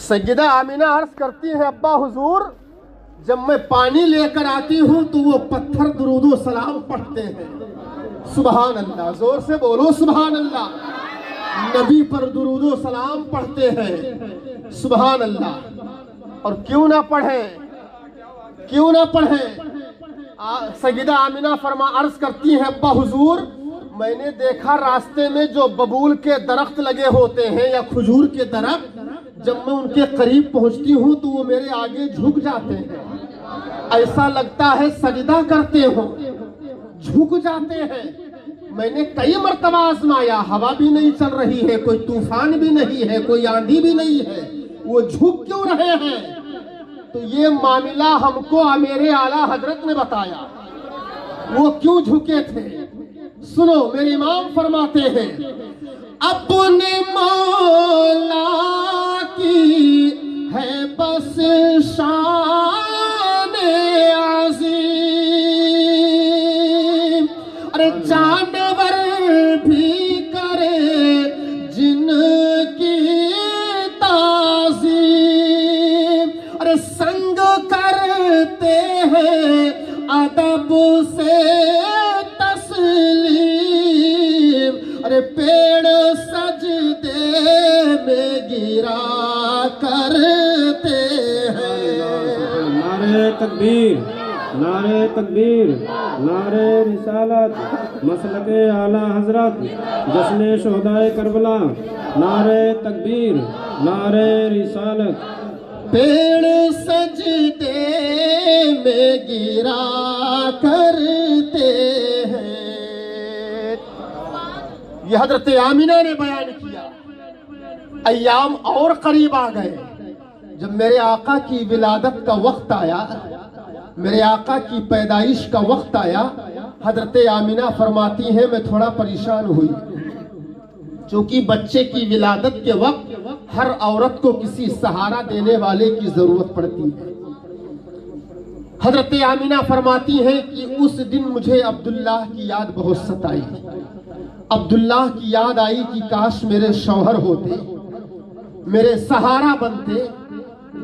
سیدہ آمینہ عرض کرتی ہے ابا حضور جب میں پانی لے کر آتی ہوں تو وہ پتھر درود و سلام پڑھتے ہیں۔ سبحان اللہ، زور سے بولو سبحان اللہ۔ نبی پر درود و سلام پڑھتے ہیں، سبحان اللہ۔ اور کیوں نہ پڑھیں، کیوں نہ پڑھیں؟ سیدہ آمینہ عرض کرتی ہے ابا حضور میں نے دیکھا راستے میں جو ببول کے درخت لگے ہوتے ہیں یا کھجور کے درخت، جب میں ان کے قریب پہنچتی ہوں تو وہ میرے آگے جھک جاتے ہیں، ایسا لگتا ہے سجدہ کرتے ہوں، جھک جاتے ہیں۔ میں نے کئی مرتبہ آزمایا، ہوا بھی نہیں چل رہی ہے، کوئی طوفان بھی نہیں ہے، کوئی آندھی بھی نہیں ہے، وہ جھک کیوں رہے ہیں؟ تو یہ معاملہ ہم کو میرے اعلیٰ حضرت نے بتایا، وہ کیوں جھکے تھے۔ سنو میرے امام فرماتے ہیں اپنے مولا کی ہے بس شان عظیم، ارے جانور بھی کرے جن کی تعظیم، ارے سنگ کرتے ہیں ادب سے تسلیم، ارے پیڑ سجدے میں گرا کرتے ہیں۔ نعرہ تکبیر، نعرہ تکبیر، نعرہ رسالت، مسلک اعلیٰ حضرت، جشن شہدائے کربلا، نعرہ تکبیر، نعرہ رسالت۔ پیڑ سجدے میں گرا کرتے ہیں۔ یہ حضرت آمینہ نے بیان کیا۔ ایام اور قریب آ گئے، جب میرے آقا کی ولادت کا وقت آیا، میرے آقا کی پیدائش کا وقت آیا، حضرت آمینہ فرماتی ہے میں تھوڑا پریشان ہوئی، چونکہ بچے کی ولادت کے وقت ہر عورت کو کسی سہارا دینے والے کی ضرورت پڑتی ہے۔ حضرت آمینہ فرماتی ہیں کہ اس دن مجھے عبداللہ کی یاد بہت ستائی، عبداللہ کی یاد آئی کہ کاش میرے شوہر ہوتے، میرے سہارا بنتے۔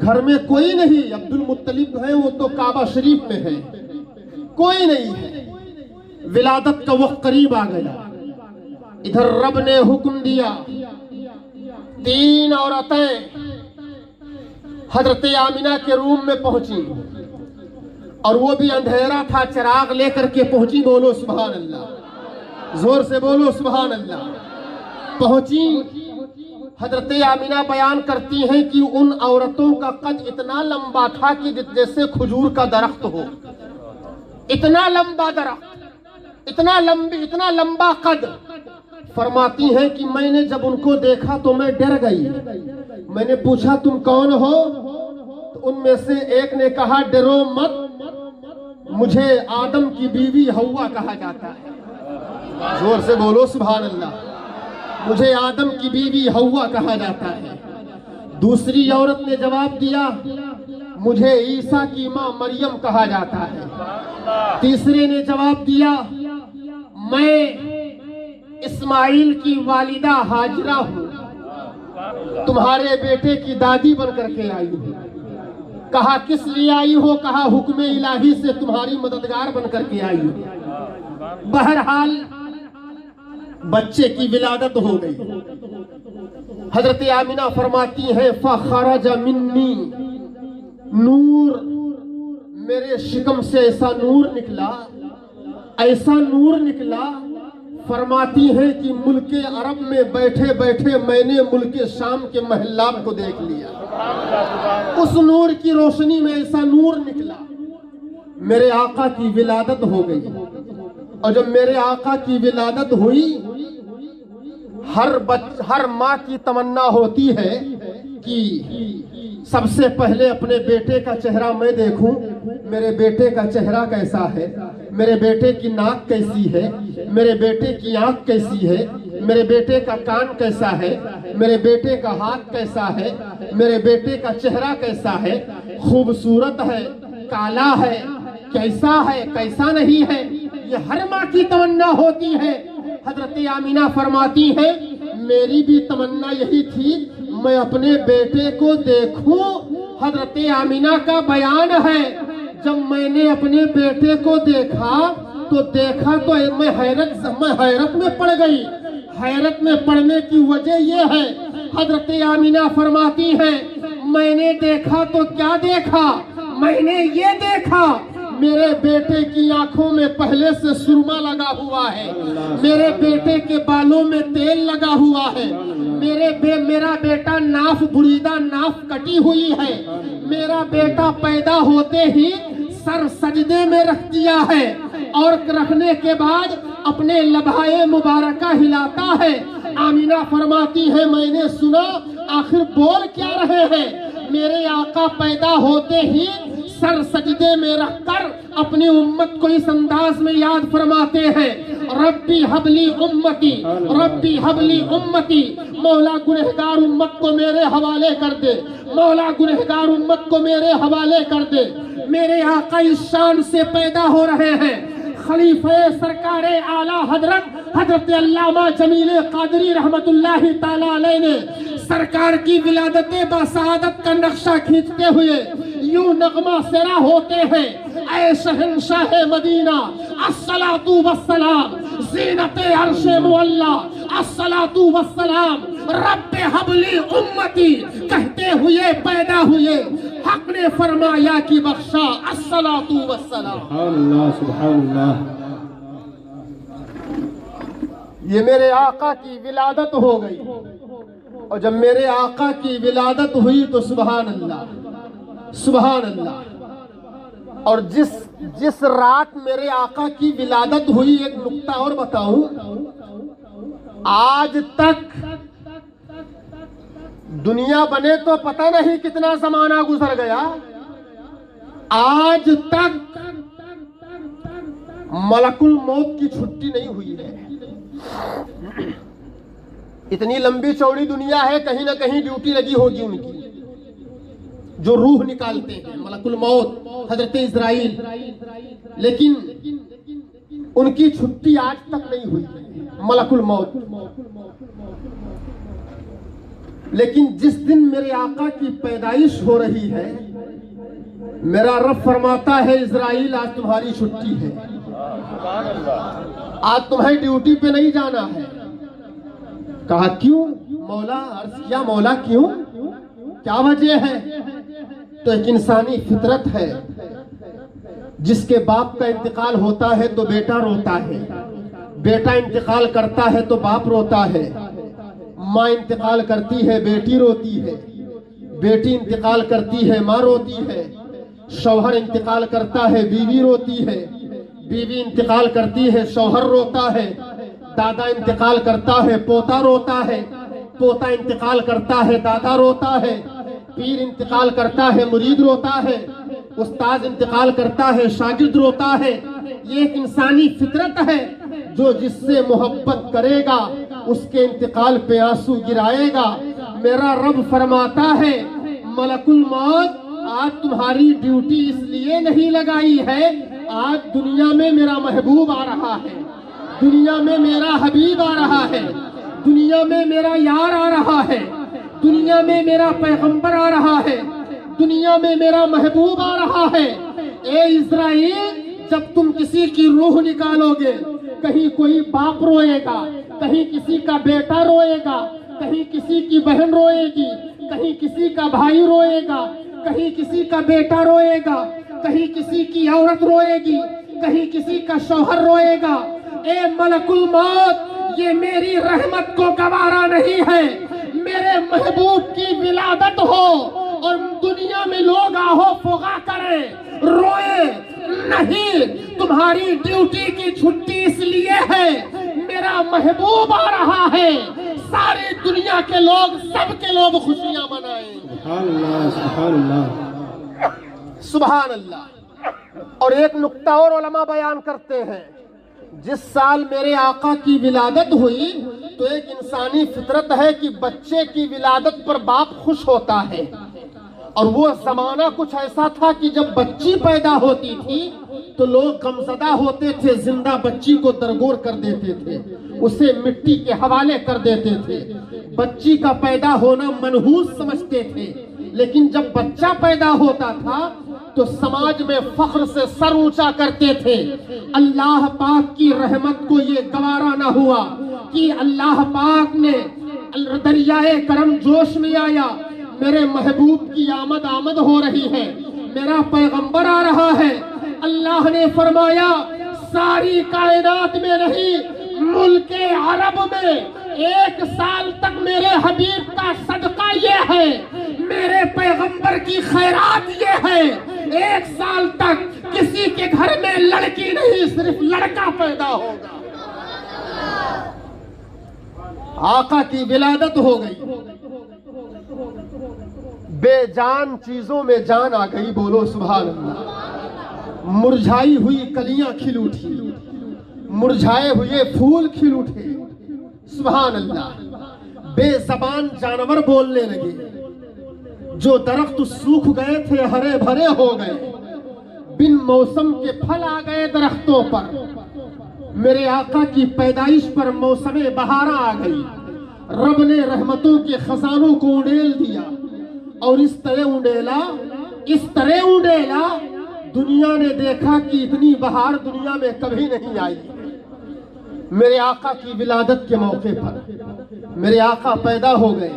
گھر میں کوئی نہیں، عبدالمطلب ہے وہ تو کعبہ شریف میں ہے، کوئی نہیں ہے۔ ولادت کا وقت قریب آ گیا، ادھر رب نے حکم دیا 3 عورتیں حضرت آمینہ کے روم میں پہنچی، اور وہ بھی اندھیرا تھا، چراغ لے کر کے پہنچی۔ بولو سبحان اللہ، زور سے بولو سبحان اللہ۔ پہنچی، حضرت آمینہ بیان کرتی ہیں کہ ان عورتوں کا قد اتنا لمبا تھا کہ جیسے کھجور کا درخت ہو، اتنا لمبا درخت، اتنا لمبا قد۔ فرماتی ہیں کہ میں نے جب ان کو دیکھا تو میں ڈر گئی، میں نے پوچھا تم کون ہو؟ تو ان میں سے ایک نے کہا ڈرو مت، مجھے آدم کی بیوی حوا کہا جاتا ہے۔ زور سے بولو سبحان اللہ، مجھے آدم کی بیوی حوا کہا جاتا ہے۔ دوسری عورت نے جواب دیا مجھے عیسیٰ کی ماں مریم کہا جاتا ہے۔ تیسرے نے جواب دیا میں اسماعیل کی والدہ ہاجرہ ہوں، تمہارے بیٹے کی دادی بن کر کے آئی ہوں۔ کہا کس لیے آئی ہو؟ کہا حکم الہی سے تمہاری مددگار بن کر کے آئی ہوں۔ بہرحال بچے کی ولادت ہو گئی۔ حضرت آمینہ فرماتی ہیں فخرج منی نور، میرے شکم سے ایسا نور نکلا، ایسا نور نکلا۔ فرماتی ہیں کہ ملک عرب میں بیٹھے بیٹھے میں نے ملک شام کے محلات کو دیکھ لیا، اس نور کی روشنی میں ایسا نور نکلا۔ میرے آقا کی ولادت ہو گئی، اور جب میرے آقا کی ولادت ہوئی، ہر ماں کی تمنا ہوتی ہے کہ سب سے پہلے اپنے بیٹے کا چہرہ میں دیکھوں، میرے بیٹے کا چہرہ کیسا ہے۔ میرے بیٹے کی ناک کیسی ہے، میرے بیٹے کی آنکھ کیسی ہے، میرے بیٹے کا کان کیسا ہے، میرے بیٹے کا ہاتھ کیسا ہے، میرے بیٹے کا چہرہ کیسا ہے، خوبصورت ہے، کالا ہے، کیسا ہے، کیسا نہیں ہے، یہ ہر ماں کی تمنا ہوتی ہے۔ حضرت آمینہ فرماتی ہیں میری بھی تمنا یہی تھی میں اپنے بیٹے کو دیکھوں۔ حضرت آمینہ کا بیان ہے جب میں نے اپنے بیٹے کو دیکھا تو میں حیرت میں پڑ گئی۔ حیرت میں پڑنے کی وجہ یہ ہے، حضرت آمینہ فرماتی ہیں میں نے دیکھا تو کیا دیکھا، میں نے یہ دیکھا میرے بیٹے کی آنکھوں میں پہلے سے سرما لگا ہوا ہے، میرے بیٹے کے بالوں میں تیل لگا ہوا ہے، میرا بیٹا ناف بریدہ ناف کٹی ہوئی ہے، میرا بیٹا پیدا ہوتے ہی سر سجدے میں رکھ دیا ہے اور رکھنے کے بعد اپنے لبھائے مبارکہ ہلاتا ہے۔ آمینہ فرماتی ہے میں نے سنا آخر بول کیا رہے ہیں، میرے آقا پیدا ہوتے ہی سر سجدے میں رکھ کر اپنی امت کو اس انداز میں یاد فرماتے ہیں ربی حبلی امتی، ربی حبلی امتی، مولا گنہگار امت کو میرے حوالے کر دے، مولا گنہگار امت کو میرے حوالے کر دے۔ میرے آقا اس شان سے پیدا ہو رہے ہیں، خلیفہ سرکار اعلیٰ حضرت علامہ جمیل قادری رحمت اللہ تعالی علیہ نے سرکار کی ولادت بسعادت کا نقشہ کھینچتے ہوئے یوں نغمہ سرا ہوتے ہیں، اے شہنشاہ مدینہ الصلاۃ والسلام، زینت عرش معلی الصلاۃ والسلام، رب حبلی امتی کہتے ہوئے پیدا ہوئے، حق نے فرمایا کہ بخشا الصلاۃ والسلام۔ سبحان اللہ سبحان اللہ۔ یہ میرے آقا کی ولادت ہو گئی، اور جب میرے آقا کی ولادت ہوئی تو سبحان اللہ سبحان اللہ۔ اور جس رات میرے آقا کی ولادت ہوئی، ایک نقطہ اور بتاؤں، آج تک دنیا بنے تو پتہ نہیں کتنا زمانہ گزر گیا، آج تک ملک الموت کی چھٹی نہیں ہوئی ہے۔ اتنی لمبی چوڑی دنیا ہے، کہیں نہ کہیں ڈیوٹی لگی ہوگی ان کی، جو روح نکالتے ہیں ملک الموت حضرت اسرائیل، لیکن ان کی چھٹی آج تک نہیں ہوئی ملک الموت۔ لیکن جس دن میرے آقا کی پیدائش ہو رہی ہے، میرا رب فرماتا ہے اسرائیل آج تمہاری چھٹی ہے، آج تمہیں ڈیوٹی پہ نہیں جانا ہے۔ کہا کیوں مولا؟ عرض کیا مولا کیوں، کیا وجہ ہے؟ تو ایک انسانی فطرت ہے، جس کے باپ کا انتقال ہوتا ہے تو بیٹا روتا ہے، بیٹا انتقال کرتا ہے تو باپ روتا ہے، ماں انتقال کرتی ہے بیٹی روتی ہے، بیٹی انتقال کرتی ہے ماں روتی ہے، شوہر انتقال کرتا ہے بیوی روتی ہے، بیوی انتقال کرتی ہے شوہر روتا ہے، دادا انتقال کرتا ہے پوتا روتا ہے، پوتا انتقال کرتا ہے دادا روتا ہے، پیر انتقال کرتا ہے مرید روتا ہے، استاد انتقال کرتا ہے شاگرد روتا ہے۔ یہ ایک انسانی فطرت ہے، جو جس سے محبت کرے گا اس کے انتقال پہ آنسو گرائے گا۔ میرا رب فرماتا ہے ملک الموت آج تمہاری ڈیوٹی اس لیے نہیں لگائی ہے، آج دنیا میں میرا محبوب آ رہا ہے، دنیا میں میرا حبیب آ رہا ہے، دنیا میں میرا یار آ رہا ہے، دنیا میں میرا پیغمبر آ رہا ہے، دنیا میں میرا محبوب آ رہا ہے۔ اے اسرائیل، جب تم کسی کی روح نکالو گے، کہیں کوئی باپ روئے گا، کہیں کسی کا بیٹا روئے گا، کہیں کسی کی بہن روئے گی، کہیں کسی کا بھائی روئے گا، کہیں کسی کا بیٹا روئے گا، کہیں کسی کی عورت روئے گی، کہیں کسی کا شوہر روئے گا۔ اے ملک الموت، یہ میری رحمت کو گوارا نہیں ہے، میرے محبوب کی ولادت ہو اور دنیا میں لوگ آہو فغا کریں، روئے نہیں۔ تمہاری ڈیوٹی کی چھٹی اس لیے ہے، میرا محبوب آ رہا ہے، ساری دنیا کے لوگ سب کے لوگ خوشیاں منائیں۔ سبحان اللہ سبحان اللہ سبحان اللہ۔ اور ایک نقطہ اور علماء بیان کرتے ہیں، جس سال میرے آقا کی ولادت ہوئی تو ایک انسانی فطرت ہے کہ بچے کی ولادت پر باپ خوش ہوتا ہے، اور وہ زمانہ کچھ ایسا تھا کہ جب بچی پیدا ہوتی تھی تو لوگ غمزدہ ہوتے تھے، زندہ بچی کو درگور کر دیتے تھے، اسے مٹی کے حوالے کر دیتے تھے، بچی کا پیدا ہونا منحوس سمجھتے تھے۔ لیکن جب بچہ پیدا ہوتا تھا تو سماج میں فخر سے سر اونچا کرتے تھے۔ اللہ پاک کی رحمت کو یہ گوارا نہ ہوا کہ اللہ پاک نے دریائے کرم جوش میں آیا، میرے محبوب کی آمد ہو رہی ہے، میرا پیغمبر آ رہا ہے۔ اللہ نے فرمایا ساری کائنات میں نہیں، ملک عرب میں 1 سال تک میرے حبیب کا صدقہ یہ ہے، میرے پیغمبر کی خیرات یہ ہے، 1 سال تک کسی کے گھر میں لڑکی نہیں صرف لڑکا پیدا ہوگا۔ آقا کی ولادت ہو گئی، بے جان چیزوں میں جان آ گئی، بولو سبحان اللہ۔ مرجھائی ہوئی کلیاں کھل اٹھی، مرجھائے ہوئے پھول کھل اٹھے، سبحان اللہ۔ بے زبان جانور بولنے لگے، جو درخت سوکھ گئے تھے ہرے بھرے ہو گئے، بن موسم کے پھل آ گئے درختوں پر۔ میرے آقا کی پیدائش پر موسم بہار آ گئی، رب نے رحمتوں کے خزانوں کو انڈیل دیا، اور اس طرح انڈیلا دنیا نے دیکھا کہ اتنی بہار دنیا میں کبھی نہیں آئی۔ میرے آقا کی ولادت کے موقع پر میرے آقا پیدا ہو گئے۔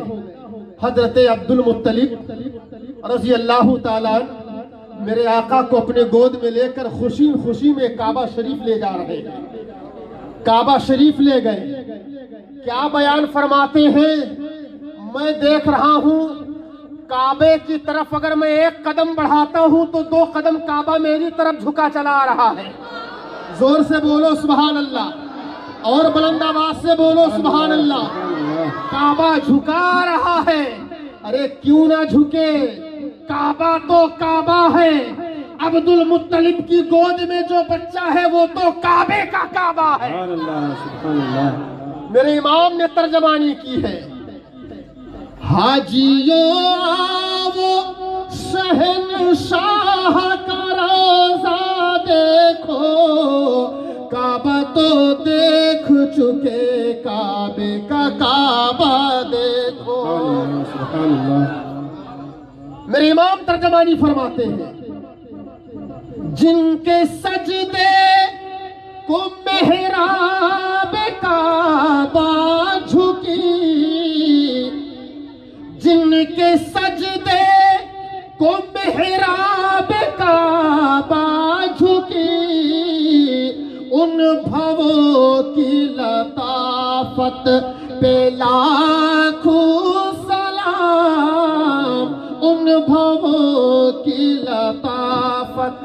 حضرت عبد المطلب رضی اللہ تعالیٰ میرے آقا کو اپنے گود میں لے کر خوشی خوشی میں کعبہ شریف لے جا رہے ہیں۔ کعبہ شریف لے گئے، کیا بیان فرماتے ہیں، میں دیکھ رہا ہوں کعبے کی طرف اگر میں 1 قدم بڑھاتا ہوں تو 2 قدم کعبہ میری طرف جھکا چلا آ رہا ہے۔ زور سے بولو سبحان اللہ، اور بلند آواز سے بولو سبحان اللہ۔ کعبہ جھکا رہا ہے، ارے کیوں نہ جھکے، کعبہ تو کعبہ ہے۔ عبد المطلب کی گود میں جو بچہ ہے وہ تو کعبے کا کعبہ ہے۔ سبحان اللہ۔ میرے امام نے ترجمانی کی ہے، حاجیوں آؤ شہنشاہ کا روضہ دیکھو، کعبہ تو دیکھ چکے، کعبے کا کعبہ دیکھو۔ سبحان اللہ۔ میرے امام ترجمانی فرماتے ہیں، جن کے سجدے کو محراب کعبہ جھکی، جن کے سجدے کو محراب کعبہ جھکی، ان بھووں کی لطافت پہ لاکھوں سلام، ان بھووں کی لطافت۔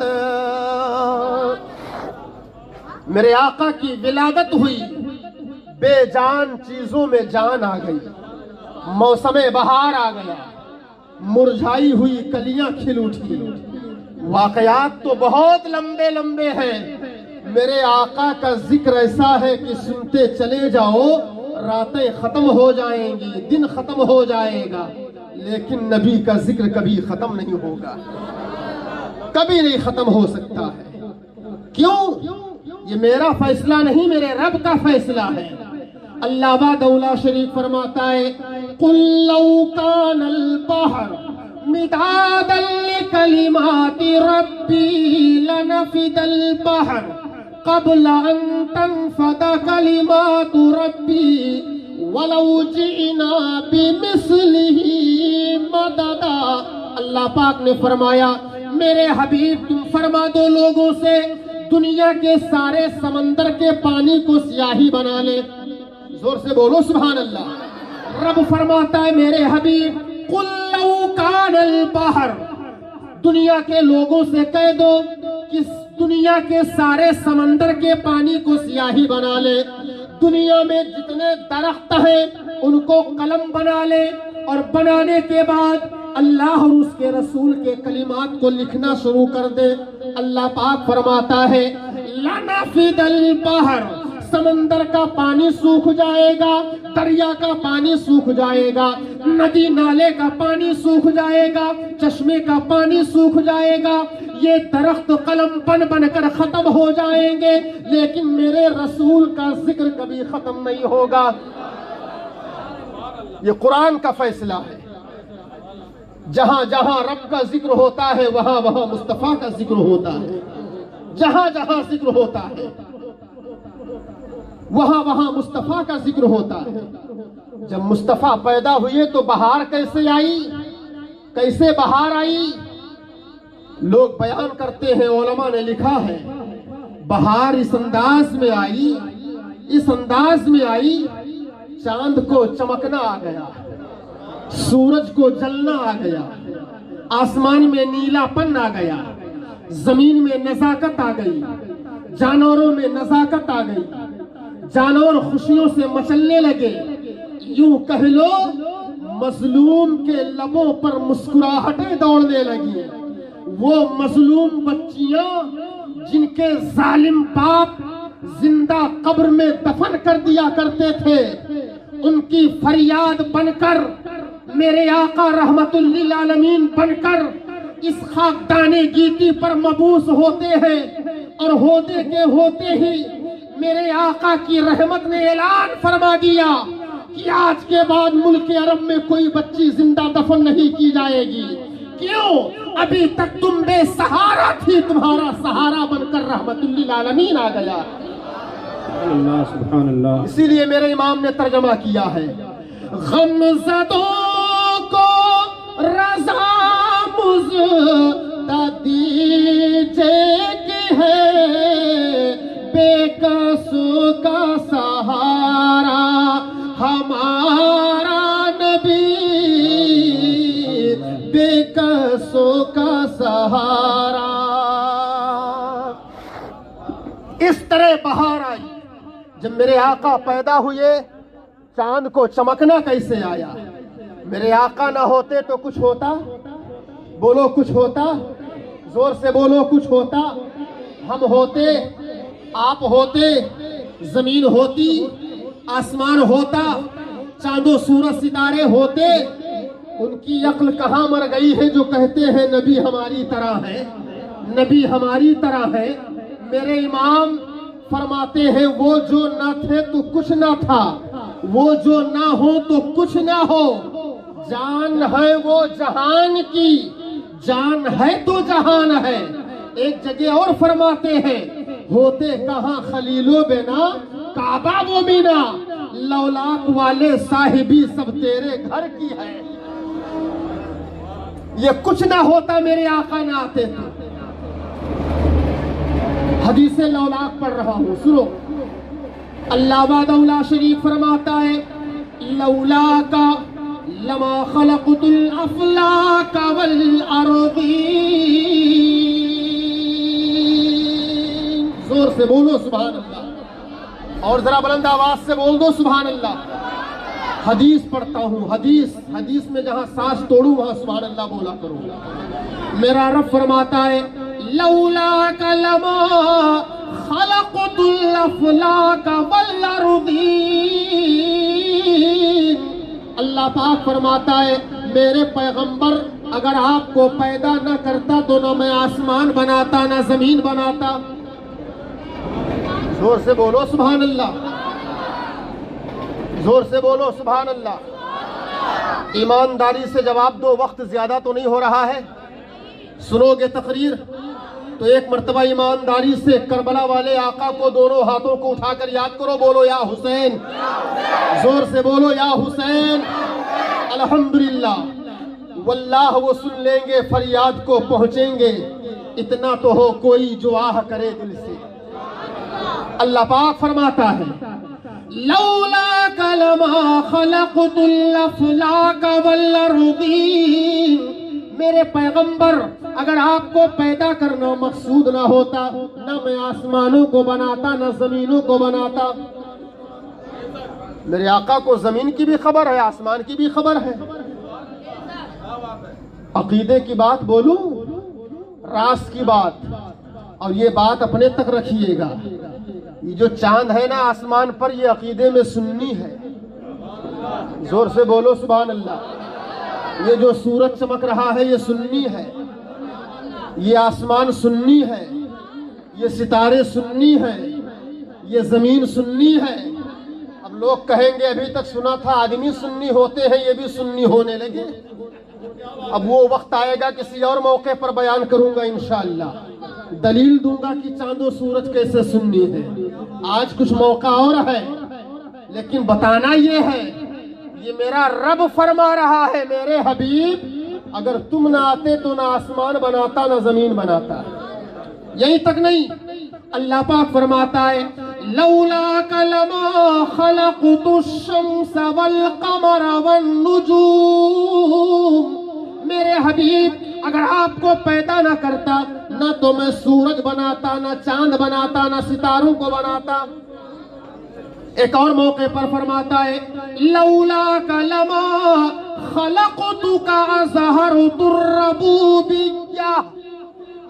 میرے آقا کی ولادت ہوئی، بے جان چیزوں میں جان آ گئی، موسم بہار آ گیا، مرجھائی ہوئی کلیاں کھل اٹھی۔ واقعات تو بہت لمبے لمبے ہیں، میرے آقا کا ذکر ایسا ہے کہ سنتے چلے جاؤ، راتیں ختم ہو جائیں گی، دن ختم ہو جائے گا، لیکن نبی کا ذکر کبھی ختم نہیں ہوگا، کبھی نہیں ختم ہو سکتا ہے۔ کیوں؟ یہ میرا فیصلہ نہیں، میرے رب کا فیصلہ ہے۔ اللہ بادولہ شریف فرماتا ہے، قُلْ لَوْ كَانَ الْبَحْرُ مِدَادًا لِكَلِمَاتِ رَبِّي لَنَفِدَ الْبَحْرُ قَبْلَ أَن تَنفَدَ كَلِمَاتُ رَبِّي وَلَوْ جِئْنَا بِمِثْلِهِ مَدَدًا۔ اللہ پاک نے فرمایا، میرے حبیب تم فرما دو لوگوں سے دنیا کے سارے سمندر کے پانی کو سیاہی بنا لے۔ زور سے بولو سبحان اللہ۔ رب فرماتا ہے میرے حبیب، قُلْ لَوْ كَانَ الْبَحْرُ، دنیا کے لوگوں سے کہہ دو کہ دنیا کے سارے سمندر کے پانی کو سیاہی بنا لے، دنیا میں جتنے درخت ہیں ان کو قلم بنا لے، اور بنانے کے بعد اللہ اور اس کے رسول کے کلمات کو لکھنا شروع کر دے، اللہ پاک فرماتا ہے لَنَفِدَ الْبَحْرُ، سمندر کا پانی سوکھ جائے گا، دریا کا پانی سوکھ جائے گا، ندی نالے کا پانی سوکھ جائے گا، چشمے کا پانی سوکھ جائے گا، یہ درخت قلم بن بن کر ختم ہو جائیں گے، لیکن میرے رسول کا ذکر کبھی ختم نہیں ہوگا۔ یہ قرآن کا فیصلہ ہے۔ جہاں جہاں رب کا ذکر ہوتا ہے وہاں وہاں مصطفیٰ کا ذکر ہوتا ہے، جہاں جہاں ذکر ہوتا ہے وہاں وہاں مصطفیٰ کا ذکر ہوتا ہے۔ جب مصطفیٰ پیدا ہوئے تو بہار کیسے آئی، کیسے بہار آئی؟ لوگ بیان کرتے ہیں، علماء نے لکھا ہے بہار اس انداز میں آئی، اس انداز میں آئی، چاند کو چمکنا آ گیا، سورج کو جلنا آ گیا، آسمان میں نیلا پن آ گیا، زمین میں نزاکت آ گئی، جانوروں میں نزاکت آ گئی، جانور خوشیوں سے مچلنے لگے۔ یوں کہہ لو مظلوم کے لبوں پر مسکراہٹیں دوڑنے لگی۔ وہ مظلوم بچیاں جن کے ظالم باپ زندہ قبر میں دفن کر دیا کرتے تھے، ان کی فریاد بن کر میرے آقا رحمت للعالمین بن کر اس خاکدان گیتی پر مبعوث ہوتے ہیں، اور ہوتے کے ہوتے ہی میرے آقا کی رحمت نے اعلان فرما دیا کہ آج کے بعد ملک عرب میں کوئی بچی زندہ دفن نہیں کی جائے گی۔ کیوں؟ ابھی تک تم بے سہارا تھی، تمہارا سہارا بن کر رحمت للعالمین آ گیا۔ سبحان اللہ، سبحان اللہ۔ اسی لیے میرے امام نے ترجمہ کیا ہے غم زدوں کو رضا مزد دیجے کہ ہے بے کسو کا سہارا ہمارا نبی، بے کسو کا سہارا۔ اس طرح بہار آئی۔ جب میرے آقا پیدا ہوئے چاند کو چمکنا کیسے آیا؟ میرے آقا نہ ہوتے تو کچھ ہوتا؟ بولو کچھ ہوتا؟ زور سے بولو کچھ ہوتا؟ ہم ہوتے، آپ ہوتے، زمین ہوتی، آسمان ہوتا، چاند و سورج ستارے ہوتے۔ ان کی عقل کہاں مر گئی ہے جو کہتے ہیں نبی ہماری طرح ہے، نبی ہماری طرح ہے۔ میرے امام فرماتے ہیں وہ جو نہ تھے تو کچھ نہ تھا، وہ جو نہ ہو تو کچھ نہ ہو، جان ہے وہ جہان کی، جان ہے تو جہان ہے۔ ایک جگہ اور فرماتے ہیں ہوتے کہاں خلیل و بنا کعبہ و مینا، لولاک والے صاحبی سب تیرے گھر کی ہے۔ یہ کچھ نہ ہوتا میرے آقا نہ آتے تو۔ حدیث لولاک پڑھ رہا ہوں، سنو۔ اللہ وحدہ لا شریک فرماتا ہے لولاک لما خلقت الافلاک والارضین۔ زور سے بولو سبحان اللہ، اور ذرا بلند آواز سے بول دو سبحان اللہ۔ حدیث پڑھتا ہوں، حدیث میں جہاں سانس توڑوں وہاں سبحان اللہ بولا کروں۔ میرا رب فرماتا ہے لولاک لما خلقت الافلاک والارضین۔ اللہ پاک فرماتا ہے میرے پیغمبر اگر آپ کو پیدا نہ کرتا تو نہ میں آسمان بناتا نہ زمین بناتا۔ زور سے بولو سبحان اللہ، زور سے بولو سبحان اللہ۔ ایمانداری سے جواب دو، وقت زیادہ تو نہیں ہو رہا ہے، سنو گے تقریر تو ایک مرتبہ ایمانداری سے کربلا والے آقا کو دونوں ہاتھوں کو اٹھا کر یاد کرو، بولو یا حسین، زور سے بولو یا حسین۔ الحمدللہ، واللہ وہ سن لیں گے، فریاد کو پہنچیں گے، اتنا تو ہو کوئی جو آہ کرے دل سے۔ اللہ پاک فرماتا ہے لولاک لما خلقت الافلاک والارضین۔ میرے پیغمبر اگر آپ کو پیدا کرنا مقصود نہ ہوتا نہ میں آسمانوں کو بناتا نہ زمینوں کو بناتا۔ میرے آقا کو زمین کی بھی خبر ہے، آسمان کی بھی خبر ہے۔ عقیدے کی بات بولوں، راز کی بات، اور یہ بات اپنے تک رکھیے گا، یہ جو چاند ہے نا آسمان پر، یہ عقیدے میں سنی ہے۔ زور سے بولو سبحان اللہ۔ یہ جو سورج چمک رہا ہے یہ سنی ہے، یہ آسمان سنی ہے، یہ ستارے سنی ہیں، یہ زمین سنی ہے۔ اب لوگ کہیں گے ابھی تک سنا تھا آدمی سنی ہوتے ہیں، یہ بھی سنی ہونے لگے۔ اب وہ وقت آئے گا کسی اور موقع پر بیان کروں گا انشاءاللہ، دلیل دوں گا کہ چاند و سورج کیسے سنی ہے۔ آج کچھ موقع اور ہے، لیکن بتانا یہ ہے، یہ میرا رب فرما رہا ہے، میرے حبیب اگر تم نہ آتے تو نہ آسمان بناتا نہ زمین بناتا۔ یہیں تک نہیں، اللہ پاک فرماتا ہے لولاک لما خلقت الشمس والقمر والنجوم، میرے حبیب اگر آپ کو پیدا نہ کرتا نہ تو میں سورج بناتا، نہ چاند بناتا، نہ ستاروں کو بناتا۔ ایک اور موقع پر فرماتا ہے لولاک لما خلقتک اظہرت الربوبیہ،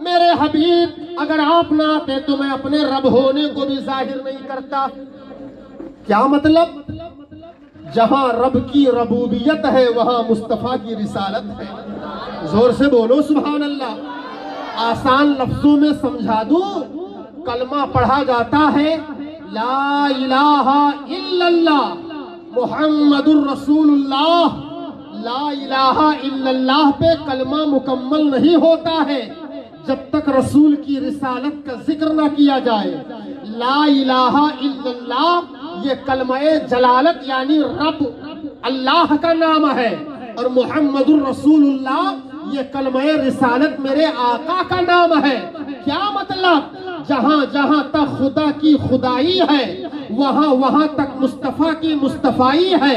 میرے حبیب اگر آپ نہ آتے تو میں اپنے رب ہونے کو بھی ظاہر نہیں کرتا۔ کیا مطلب؟ جہاں رب کی ربوبیت ہے وہاں مصطفیٰ کی رسالت ہے۔ زور سے بولو سبحان اللہ۔ آسان لفظوں میں سمجھا دوں، کلمہ پڑھا جاتا ہے لا الہ الا اللہ محمد الرسول اللہ۔ لا الہ الا اللہ پہ کلمہ مکمل نہیں ہوتا ہے جب تک رسول کی رسالت کا ذکر نہ کیا جائے۔ لا الہ الا اللہ یہ کلمہ جلالت یعنی رب اللہ کا نام ہے، اور محمد الرسول اللہ یہ کلمہ رسالت میرے آقا کا نام ہے۔ کیا مطلب؟ جہاں جہاں تک خدا کی خدائی ہے وہاں وہاں تک مصطفیٰ کی مصطفائی ہے،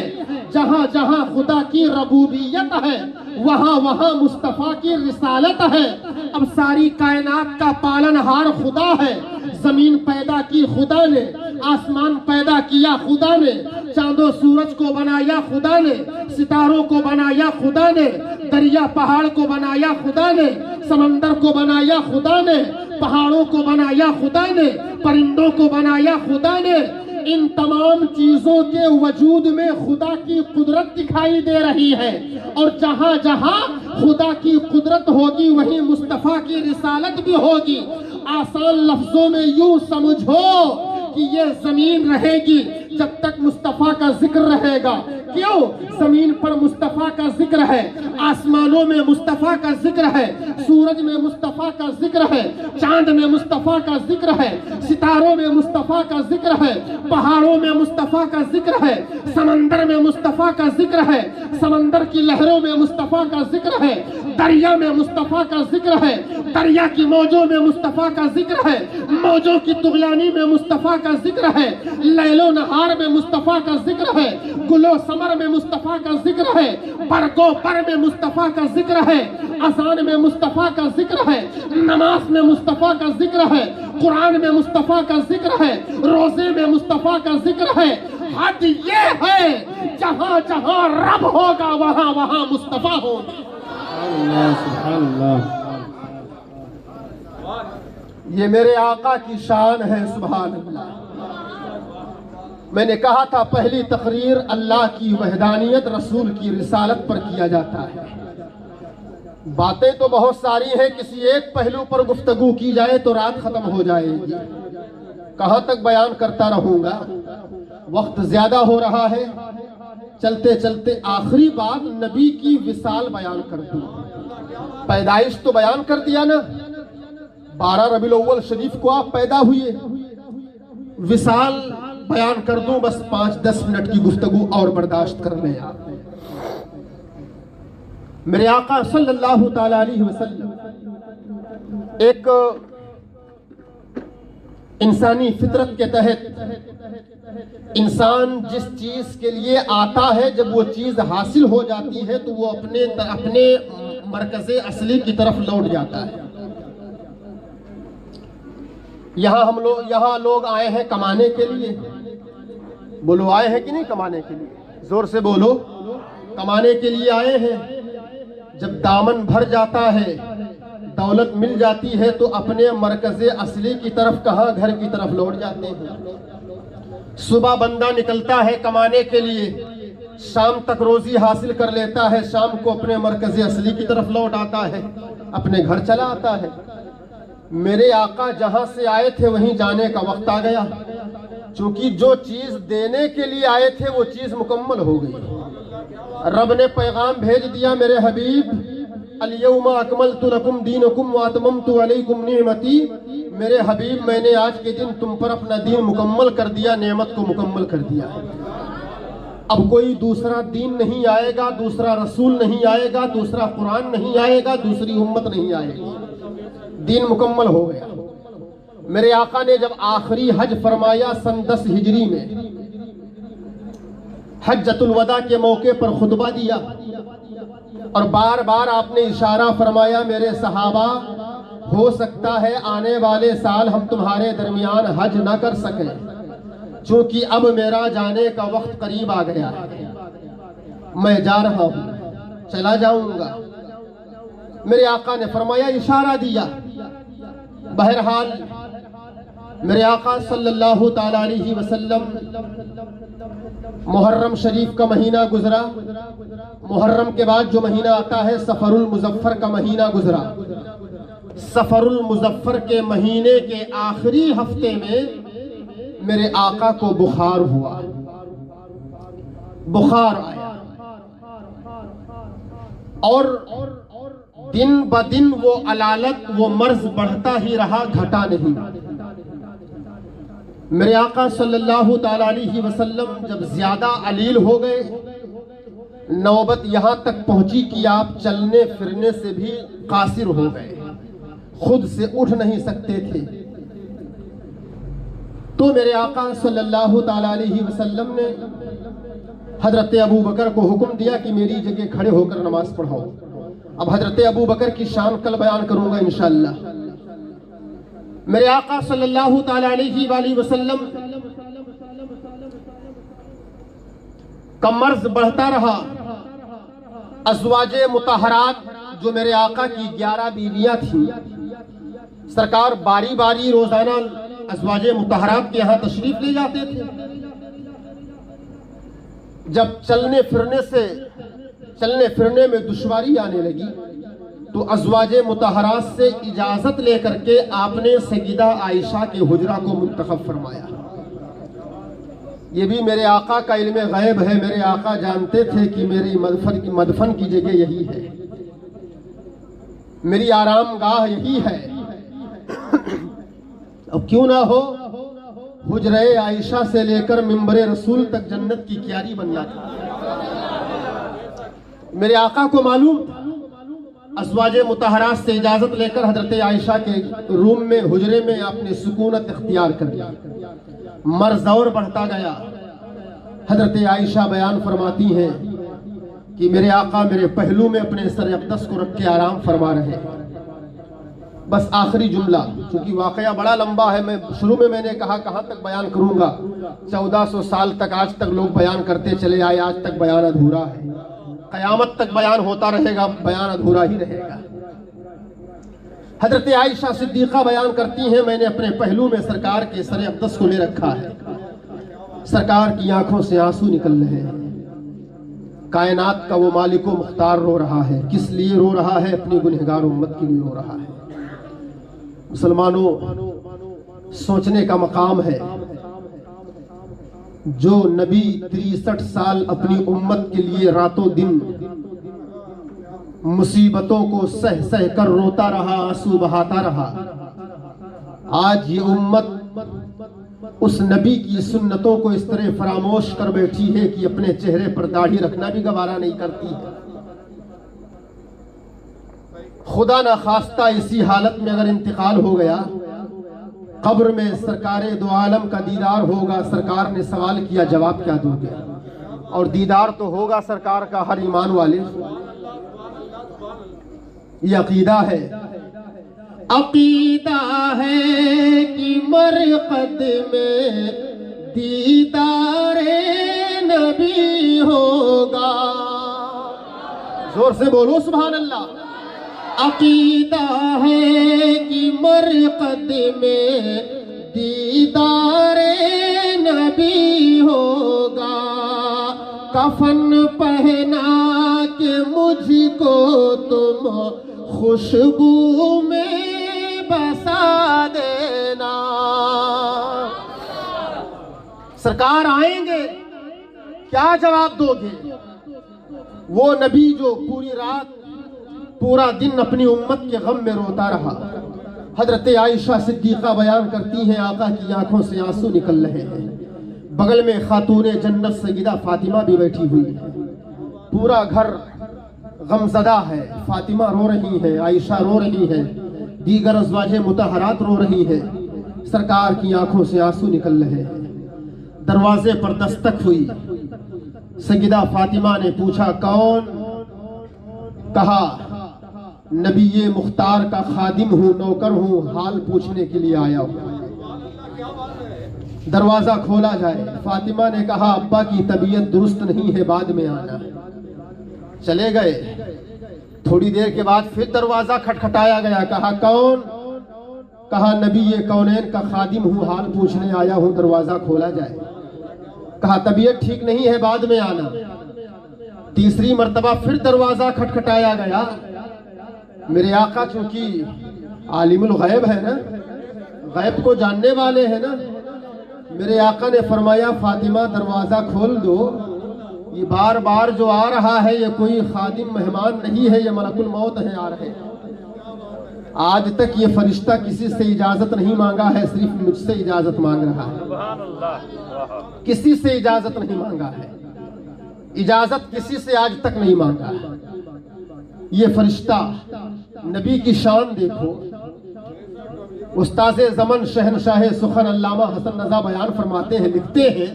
جہاں جہاں خدا کی ربوبیت ہے وہاں وہاں مصطفیٰ کی رسالت ہے۔ اب ساری کائنات کا پالنہار خدا ہے، زمین پیدا کی خدا نے، آسمان پیدا کیا خدا نے، چاند و سورج کو بنایا خدا نے، ستاروں کو بنایا خدا نے، دریا پہاڑ کو بنایا خدا نے، سمندر کو بنایا خدا نے، پہاڑوں کو بنایا خدا نے، پرندوں کو بنایا خدا نے۔ ان تمام چیزوں کے وجود میں خدا کی قدرت دکھائی دے رہی ہے، اور جہاں جہاں خدا کی قدرت ہوگی وہیں مصطفیٰ کی رسالت بھی ہوگی۔ آسان لفظوں میں یوں سمجھو کہ یہ زمین رہے گی جب تک مصطفیٰ کا ذکر رہے گا۔ کیوں؟ زمین پر مصطفیٰ کا ذکر ہے، آسمانوں میں مصطفیٰ کا ذکر ہے، سورج میں مصطفیٰ کا ذکر ہے، چاند میں مصطفیٰ کا ذکر ہے، ستاروں میں مصطفیٰ کا ذکر ہے، پہاڑوں میں مصطفیٰ کا ذکر ہے، سمندر میں مصطفیٰ کا ذکر ہے، سمندر کی لہروں میں مصطفیٰ کا ذکر ہے، دریا میں مصطفیٰ کا ذکر ہے، دریا کی موجوں میں مصطفیٰ کا ذکر ہے، موجوں کی طغیانی میں مصطفیٰ کا ذکر ہے، لیل و نہار میں مصطفیٰ کا ذکر ہے، گل و ثمر میں مصطفیٰ کا ذکر ہے، برگ و پر میں مصطفیٰ کا ذکر ہے، اذان میں مصطفیٰ کا ذکر ہے، نماز میں مصطفیٰ کا ذکر ہے، قرآن میں مصطفیٰ کا ذکر ہے، روزے میں مصطفیٰ کا ذکر ہے۔ حد یہ ہے جہاں جہاں رب ہوگا وہاں وہاں مصطفیٰ ہوگا۔ سبحان اللہ۔ یہ میرے آقا کی شان ہے سبحان اللہ۔ میں نے کہا تھا پہلی تقریر اللہ کی وحدانیت رسول کی رسالت پر کیا جاتا ہے۔ باتیں تو بہت ساری ہیں، کسی ایک پہلو پر گفتگو کی جائے تو رات ختم ہو جائے گی، کہاں تک بیان کرتا رہوں گا، وقت زیادہ ہو رہا ہے۔ چلتے چلتے آخری بات نبی کی وصال بیان کر دوں۔ پیدائش تو بیان کر دیا نا، 12 ربیع الاول شریف کو آپ پیدا ہوئے، وصال بیان کر دوں، بس 5-10 منٹ کی گفتگو اور برداشت کر لیں آپ۔ میرے آقا صلی اللہ تعالی علیہ وسلم ایک انسانی فطرت کے تحت انسان جس چیز کے لیے آتا ہے جب وہ چیز حاصل ہو جاتی ہے تو وہ اپنے مرکز اصلی کی طرف لوٹ جاتا ہے۔ یہاں لوگ آئے ہیں کمانے کے لیے، بولو آئے ہیں کہ نہیں کمانے کے لیے؟ زور سے بولو، کمانے کے لیے آئے ہیں۔ جب دامن بھر جاتا ہے، دولت مل جاتی ہے، تو اپنے مرکز اصلی کی طرف کہاں، گھر کی طرف لوٹ جاتے ہیں۔ صبح بندہ نکلتا ہے کمانے کے لیے، شام تک روزی حاصل کر لیتا ہے، شام کو اپنے مرکز اصلی کی طرف لوٹ آتا ہے، اپنے گھر چلا آتا ہے۔ میرے آقا جہاں سے آئے تھے وہیں جانے کا وقت آ گیا، چونکہ جو چیز دینے کے لیے آئے تھے وہ چیز مکمل ہو گئی۔ رب نے پیغام بھیج دیا، میرے حبیب الیوم اکملت لکم دینکم واتممت علیکم نعمتی، میرے حبیب میں نے آج کے دن تم پر اپنا دین مکمل کر دیا، نعمت کو مکمل کر دیا ہے۔ اب کوئی دوسرا دین نہیں آئے گا، دوسرا رسول نہیں آئے گا، دوسرا قرآن نہیں آئے گا، دوسری امت نہیں آئے گی، دین مکمل ہو گیا۔ میرے آقا نے جب آخری حج فرمایا سن 10 ہجری میں، حجۃ الوداع کے موقع پر خطبہ دیا، اور بار بار آپ نے اشارہ فرمایا، میرے صحابہ ہو سکتا ہے آنے والے سال ہم تمہارے درمیان حج نہ کر سکیں، چونکہ اب میرا جانے کا وقت قریب آ گیا ہے، میں جا رہا ہوں، چلا جاؤں گا۔ میرے آقا نے فرمایا، اشارہ دیا۔ بہرحال میرے آقا صلی اللہ تعالیٰ علیہ وسلم، محرم شریف کا مہینہ گزرا، محرم کے بعد جو مہینہ آتا ہے سفر المظفر کا مہینہ گزرا۔ سفر المظفر کے مہینے کے آخری ہفتے میں میرے آقا کو بخار ہوا، بخار آیا، اور دن بدن وہ علالت، وہ مرض بڑھتا ہی رہا، گھٹا نہیں۔ میرے آقا صلی اللہ تعالیٰ علیہ وسلم جب زیادہ علیل ہو گئے، نوبت یہاں تک پہنچی کہ آپ چلنے پھرنے سے بھی قاصر ہو گئے، خود سے اٹھ نہیں سکتے تھے۔ تو میرے آقا صلی اللہ تعالیٰ علیہ وسلم نے حضرت ابو بکر کو حکم دیا کہ میری جگہ کھڑے ہو کر نماز پڑھاؤ۔ اب حضرت ابو بکر کی شان کل بیان کروں گا انشاءاللہ۔ میرے آقا صلی اللہ تعالیٰ علیہ وآلہ وسلم کا مرض بڑھتا رہا۔ ازواج مطہرات جو میرے آقا کی 11 بیویاں تھیں، سرکار باری باری روزانہ ازواج مطہرات کے یہاں تشریف لے جاتے تھے۔ جب چلنے پھرنے میں دشواری آنے لگی تو ازواج مطہرات سے اجازت لے کر کے آپ نے سیدہ عائشہ کے حجرہ کو منتخب فرمایا۔ یہ بھی میرے آقا کا علم غیب ہے، میرے آقا جانتے تھے کہ میری مدفن کی جگہ یہی ہے، میری آرام گاہ یہی ہے۔ اب کیوں نہ ہو، حجرہ عائشہ سے لے کر منبر رسول تک جنت کی کیاری بن جاتی۔ میرے آقا کو معلوم تھا، ازواج مطہرات سے اجازت لے کر حضرت عائشہ کے روم میں، حجرے میں آپ نے سکونت اختیار کر لیا۔ مرض اور بڑھتا گیا۔ حضرت عائشہ بیان فرماتی ہیں کہ میرے آقا میرے پہلو میں اپنے سر اقدس کو رکھ کے آرام فرما رہے۔ بس آخری جملہ، چونکہ واقعہ بڑا لمبا ہے، شروع میں نے کہا کہاں تک بیان کروں گا، 1400 سال تک آج تک لوگ بیان کرتے چلے آئے، آج تک بیان ادھورا ہے، قیامت تک بیان ہوتا رہے گا، بیان ادھورا ہی رہے گا۔ حضرت عائشہ صدیقہ بیان کرتی ہیں، میں نے اپنے پہلو میں سرکار کے سر اقدس کو لے رکھا ہے، سرکار کی آنکھوں سے آنسو نکل رہے ہیں، کائنات کا وہ مالک و مختار رو رہا ہے۔ کس لیے رو رہا ہے؟ اپنی گنہگار امت کے لیے رو رہا ہے۔ مسلمانوں، سوچنے کا مقام ہے، جو نبی 63 سال اپنی امت کے لیے راتوں دن مصیبتوں کو سہ سہ کر روتا رہا، آنسو بہاتا رہا، آج یہ امت اس نبی کی سنتوں کو اس طرح فراموش کر بیٹھی ہے کہ اپنے چہرے پر داڑھی رکھنا بھی گوارا نہیں کرتی ہے۔ خدا نہ خواستہ اسی حالت میں اگر انتقال ہو گیا، قبر میں سرکار دو عالم کا دیدار ہوگا، سرکار نے سوال کیا جواب کیا دو گے؟ اور دیدار تو ہوگا سرکار کا ہر ایمان والے۔ یہ عقیدہ ہے، عقیدہ ہے کہ مرقد میں دیدار نبی ہوگا، زور سے بولو سبحان اللہ۔ عقیدہ ہے کہ مرقد میں دیدار نبی ہوگا، کفن پہنا کے مجھ کو تم خوشبو میں بسا دینا۔ سرکار آئیں گے، کیا جواب دو گے؟ وہ نبی جو پوری رات پورا دن اپنی امت کے غم میں روتا رہا۔ حضرت عائشہ صدیقہ بیان کرتی ہیں آقا کی آنکھوں سے آنسو نکل رہے ہیں، بغل میں خاتون جنت سیدہ فاطمہ بھی بیٹھی ہوئی ہے، پورا گھر غم زدہ ہے، فاطمہ رو رہی ہے، عائشہ رو رہی ہے، دیگر ازواج مطہرات رو رہی ہے، سرکار کی آنکھوں سے آنسو نکل رہے ہیں۔ دروازے پر دستک ہوئی، سیدہ فاطمہ نے پوچھا کون؟ کہا نبی مختار کا خادم ہوں، نوکر ہوں، حال پوچھنے کے لیے آیا ہوں۔ دروازہ کھولا جائے، فاطمہ نے کہا ابا کی طبیعت درست نہیں ہے، بعد میں آنا۔ چلے گئے، تھوڑی دیر کے بعد پھر دروازہ کھٹکھٹایا گیا، کہا کون؟ کہا نبی کونین کا خادم ہوں، حال پوچھنے آیا ہوں، دروازہ کھولا جائے۔ کہا طبیعت ٹھیک نہیں ہے، بعد میں آنا۔ تیسری مرتبہ پھر دروازہ کھٹکھٹایا گیا، میرے آقا چونکہ عالم الغیب ہے نا، غیب کو جاننے والے ہیں نا، میرے آقا نے فرمایا فاطمہ دروازہ کھول دو، یہ بار بار جو آ رہا ہے یہ کوئی خادم مہمان نہیں ہے، یہ ملک الموت ہے آ رہے۔ آج تک یہ فرشتہ کسی سے اجازت نہیں مانگا ہے، صرف مجھ سے اجازت مانگ رہا ہے، کسی سے اجازت نہیں مانگا ہے، اجازت کسی سے آج تک نہیں مانگا ہے۔ یہ فرشتہ نبی کی شان دیکھو، استاذ زمن شہنشاہ سخن علامہ حسن رضا بیان فرماتے ہیں، لکھتے ہیں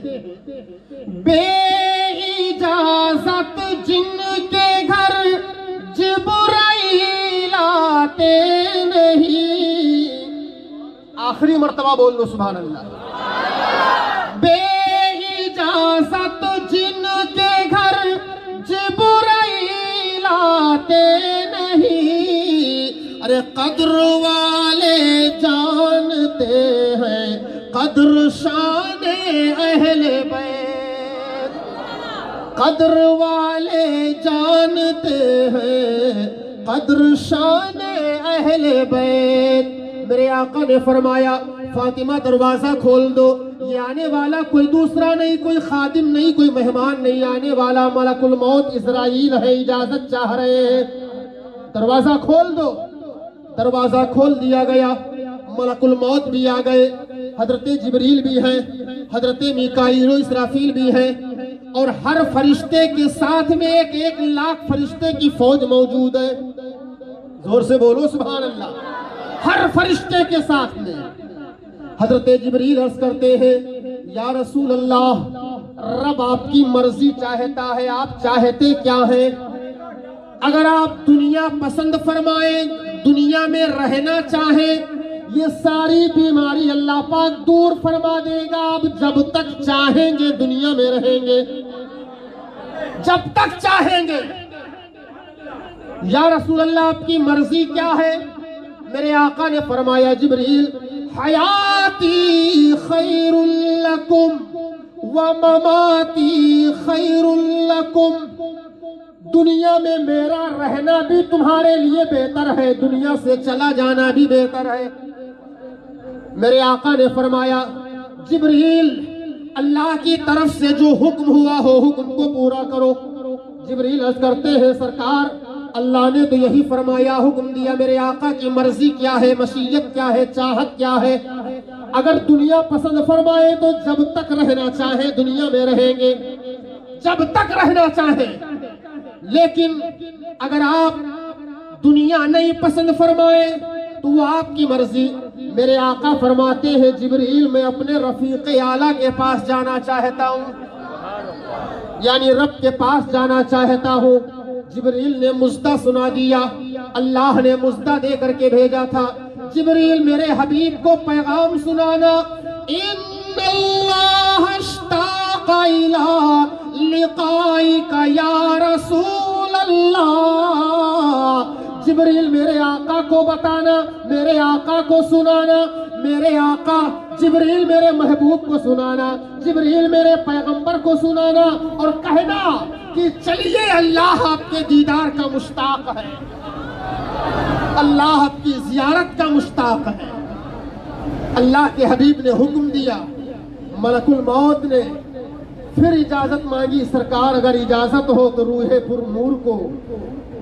بے اجازت جن کے گھر جبرائیل آتے نہیں، آخری مرتبہ بول لو سبحان اللہ۔ بے اجازت جن کے گھر جبرائیل آتے نہیں، ارے قدر والے جانتے ہیں قدر شان اہل بیت، قدر والے جانتے ہیں قدر شان اہل بیت۔ میرے آقا نے فرمایا فاطمہ دروازہ کھول دو، یہ آنے والا کوئی دوسرا نہیں، کوئی خادم نہیں، کوئی مہمان نہیں، آنے والا ملک الموت اسرائیل ہے، اجازت چاہ رہے ہیں، دروازہ کھول دو۔ دروازہ کھول دیا گیا، ملک الموت بھی آ گئے، حضرت جبریل بھی ہیں، حضرت میکائیل و اسرافیل بھی ہیں، اور ہر فرشتے کے ساتھ میں ایک لاکھ فرشتے کی فوج موجود ہے۔ زور سے بولو سبحان اللہ۔ ہر فرشتے کے ساتھ میں حضرت جبریل عرض کرتے ہیں یا رسول اللہ، رب آپ کی مرضی چاہتا ہے، آپ چاہتے کیا ہیں؟ اگر آپ دنیا پسند فرمائیں، دنیا میں رہنا چاہیں، یہ ساری بیماری اللہ پاک دور فرما دے گا، آپ جب تک چاہیں گے دنیا میں رہیں گے، جب تک چاہیں گے۔ یا رسول اللہ آپ کی مرضی کیا ہے؟ میرے آقا نے فرمایا جبریل حیاتی خیر لکم ومماتی خیر لکم، دنیا میں میرا رہنا بھی تمہارے لیے بہتر ہے، دنیا سے چلا جانا بھی بہتر ہے۔ میرے آقا نے فرمایا جبریل اللہ کی طرف سے جو حکم ہوا ہو حکم کو پورا کرو۔ جبریل عرض کرتے ہیں سرکار اللہ نے تو یہی فرمایا، حکم دیا، میرے آقا کی مرضی کیا ہے، مشیت کیا ہے، چاہت کیا ہے؟ اگر دنیا پسند فرمائے تو جب تک رہنا چاہیں دنیا میں رہیں گے، جب تک رہنا چاہیں۔ لیکن اگر آپ دنیا نہیں پسند فرمائے تو وہ آپ کی مرضی۔ میرے آقا فرماتے ہیں جبریل میں اپنے رفیق اعلیٰ کے پاس جانا چاہتا ہوں، یعنی رب کے پاس جانا چاہتا ہوں۔ جبریل نے مژدہ سنا دیا، اللہ نے مژدہ دے کر کے بھیجا تھا جبریل میرے حبیب کو پیغام سنانا، ان اللہ اشتاق الی لقائک یا رسول اللہ، جبریل میرے آقا کو بتانا، میرے آقا کو سنانا، میرے آقا جبریل میرے محبوب کو سنانا، جبریل میرے پیغمبر کو سنانا اور کہنا کہ چلیے اللہ آپ کے دیدار کا مشتاق ہے، اللہ آپ کی زیارت کا مشتاق ہے۔ اللہ کے حبیب نے حکم دیا، ملک الموت نے پھر اجازت مانگی، سرکار اگر اجازت ہو تو روح پر نور کو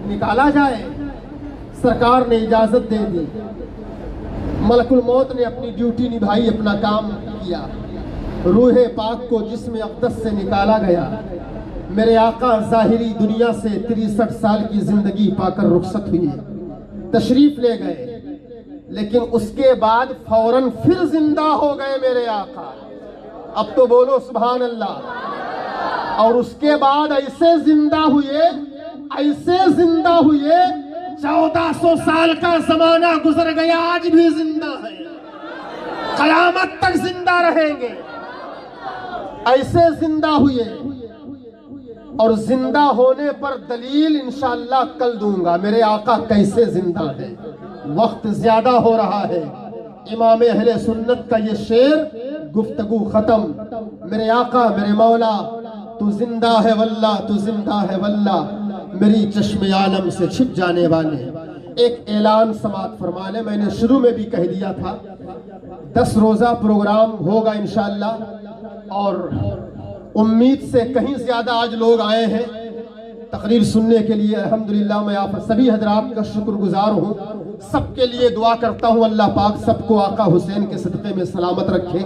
نکالا جائے۔ سرکار نے اجازت دے دی، ملک الموت نے اپنی ڈیوٹی نبھائی، اپنا کام کیا، روح پاک کو جسم اقدس سے نکالا گیا۔ میرے آقا ظاہری دنیا سے 63 سال کی زندگی پا کر رخصت ہوئی، تشریف لے گئے، لیکن اس کے بعد فوراً پھر زندہ ہو گئے میرے آقا۔ اب تو بولو سبحان اللہ۔ اور اس کے بعد ایسے زندہ ہوئے، ایسے زندہ ہوئے، 1400 سال کا زمانہ گزر گیا، آج بھی زندہ ہے، قیامت تک زندہ رہیں گے۔ ایسے زندہ ہوئے، اور زندہ ہونے پر دلیل انشاءاللہ کل دوں گا میرے آقا کیسے زندہ ہے۔ وقت زیادہ ہو رہا ہے، امام اہل سنت کا یہ شعر گفتگو ختم۔ میرے آقا میرے مولا تو زندہ ہے واللہ، تو زندہ ہے واللہ، میری چشم عالم سے چھپ جانے والے۔ ایک اعلان سماعت فرما لے، میں نے شروع میں بھی کہہ دیا تھا 10 روزہ پروگرام ہوگا انشاءاللہ، اور امید سے کہیں زیادہ آج لوگ آئے ہیں تقریر سننے کے لیے۔ الحمدللہ میں آپ سبھی حضرات کا شکر گزار ہوں، سب کے لیے دعا کرتا ہوں اللہ پاک سب کو آقا حسین کے صدقے میں سلامت رکھے،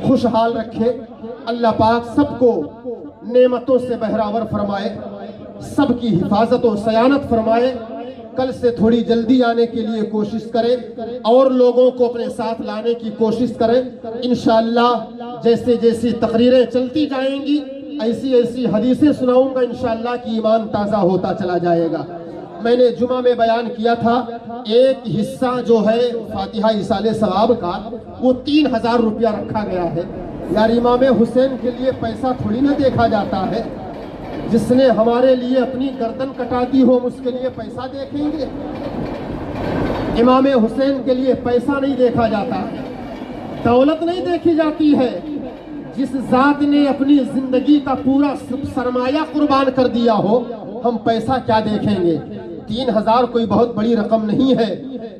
خوشحال رکھے، اللہ پاک سب کو نعمتوں سے بہراور فرمائے، سب کی حفاظت و سیانت فرمائے۔ کل سے تھوڑی جلدی آنے کے لیے کوشش کریں اور لوگوں کو اپنے ساتھ لانے کی کوشش کریں انشاءاللہ۔ جیسے جیسی تقریریں چلتی جائیں گی ایسی ایسی حدیثیں سناؤں گا انشاءاللہ کہ ایمان تازہ ہوتا چلا جائے گا۔ میں نے جمعہ میں بیان کیا تھا ایک حصہ جو ہے فاتحہ ایصال ثواب کا وہ 3000 روپیہ رکھا گیا ہے۔ یار امام حسین کے لیے پیسہ تھوڑی نہ دیکھا جاتا ہے، جس نے ہمارے لیے اپنی گردن کٹا دی ہو ہم اس کے لیے پیسہ دیکھیں گے؟ امام حسین کے لیے پیسہ نہیں دیکھا جاتا ہے، دولت نہیں دیکھی جاتی ہے۔ جس ذات نے اپنی زندگی کا پورا سرمایہ قربان کر دیا ہو ہم پیسہ کیا دیکھیں گے؟ 3000 کوئی بہت بڑی رقم نہیں ہے۔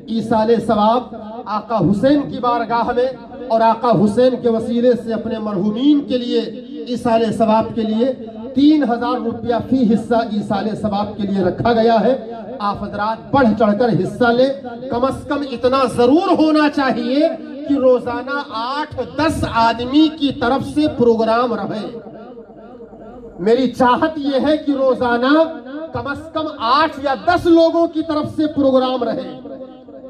ایصال ثواب آقا حسین کی بارگاہ میں اور آقا حسین کے وسیلے سے اپنے مرحومین کے لیے ایصال ثواب کے لیے 3000 روپیہ فی حصہ ایصال ثواب کے لیے رکھا گیا ہے۔ آپ حضرات بڑھ چڑھ کر حصہ لیں، کم از کم اتنا ضرور ہونا چاہیے کہ روزانہ 8-10 آدمی کی طرف سے پروگرام رہے۔ میری چاہت یہ ہے کہ روزانہ کم از کم 8 یا 10 لوگوں کی طرف سے پروگرام رہے۔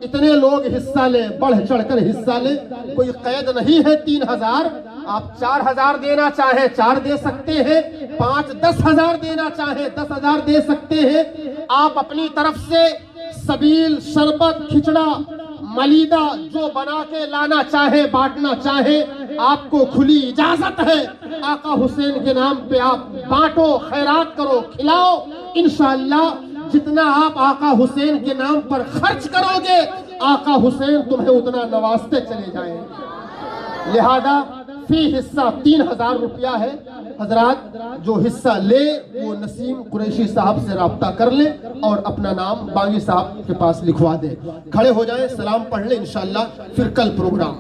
اتنے لوگ حصہ لیں، بڑھ چڑھ کر حصہ لیں، کوئی قید نہیں ہے 3000۔ آپ 4000 دینا چاہیں 4 دے سکتے ہیں، 5-10 ہزار دینا چاہیں 10,000 دے سکتے ہیں۔ آپ اپنی طرف سے سبیل، شربت، کھچڑا، ملیدہ جو بنا کے لانا چاہیں، بانٹنا چاہیں، آپ کو کھلی اجازت ہے۔ آقا حسین کے نام پہ آپ بانٹو، خیرات کرو، کھلاؤ، انشاءاللہ جتنا آپ آقا حسین کے نام پر خرچ کرو گے آقا حسین تمہیں اتنا نوازتے چلے جائیں گے۔ لہذا فی حصہ 3000 روپیہ ہے۔ حضرات جو حصہ لے وہ نسیم قریشی صاحب سے رابطہ کر لے اور اپنا نام بانگی صاحب کے پاس لکھوا دے۔ کھڑے ہو جائیں، سلام پڑھ لیں انشاءاللہ، پھر کل پروگرام۔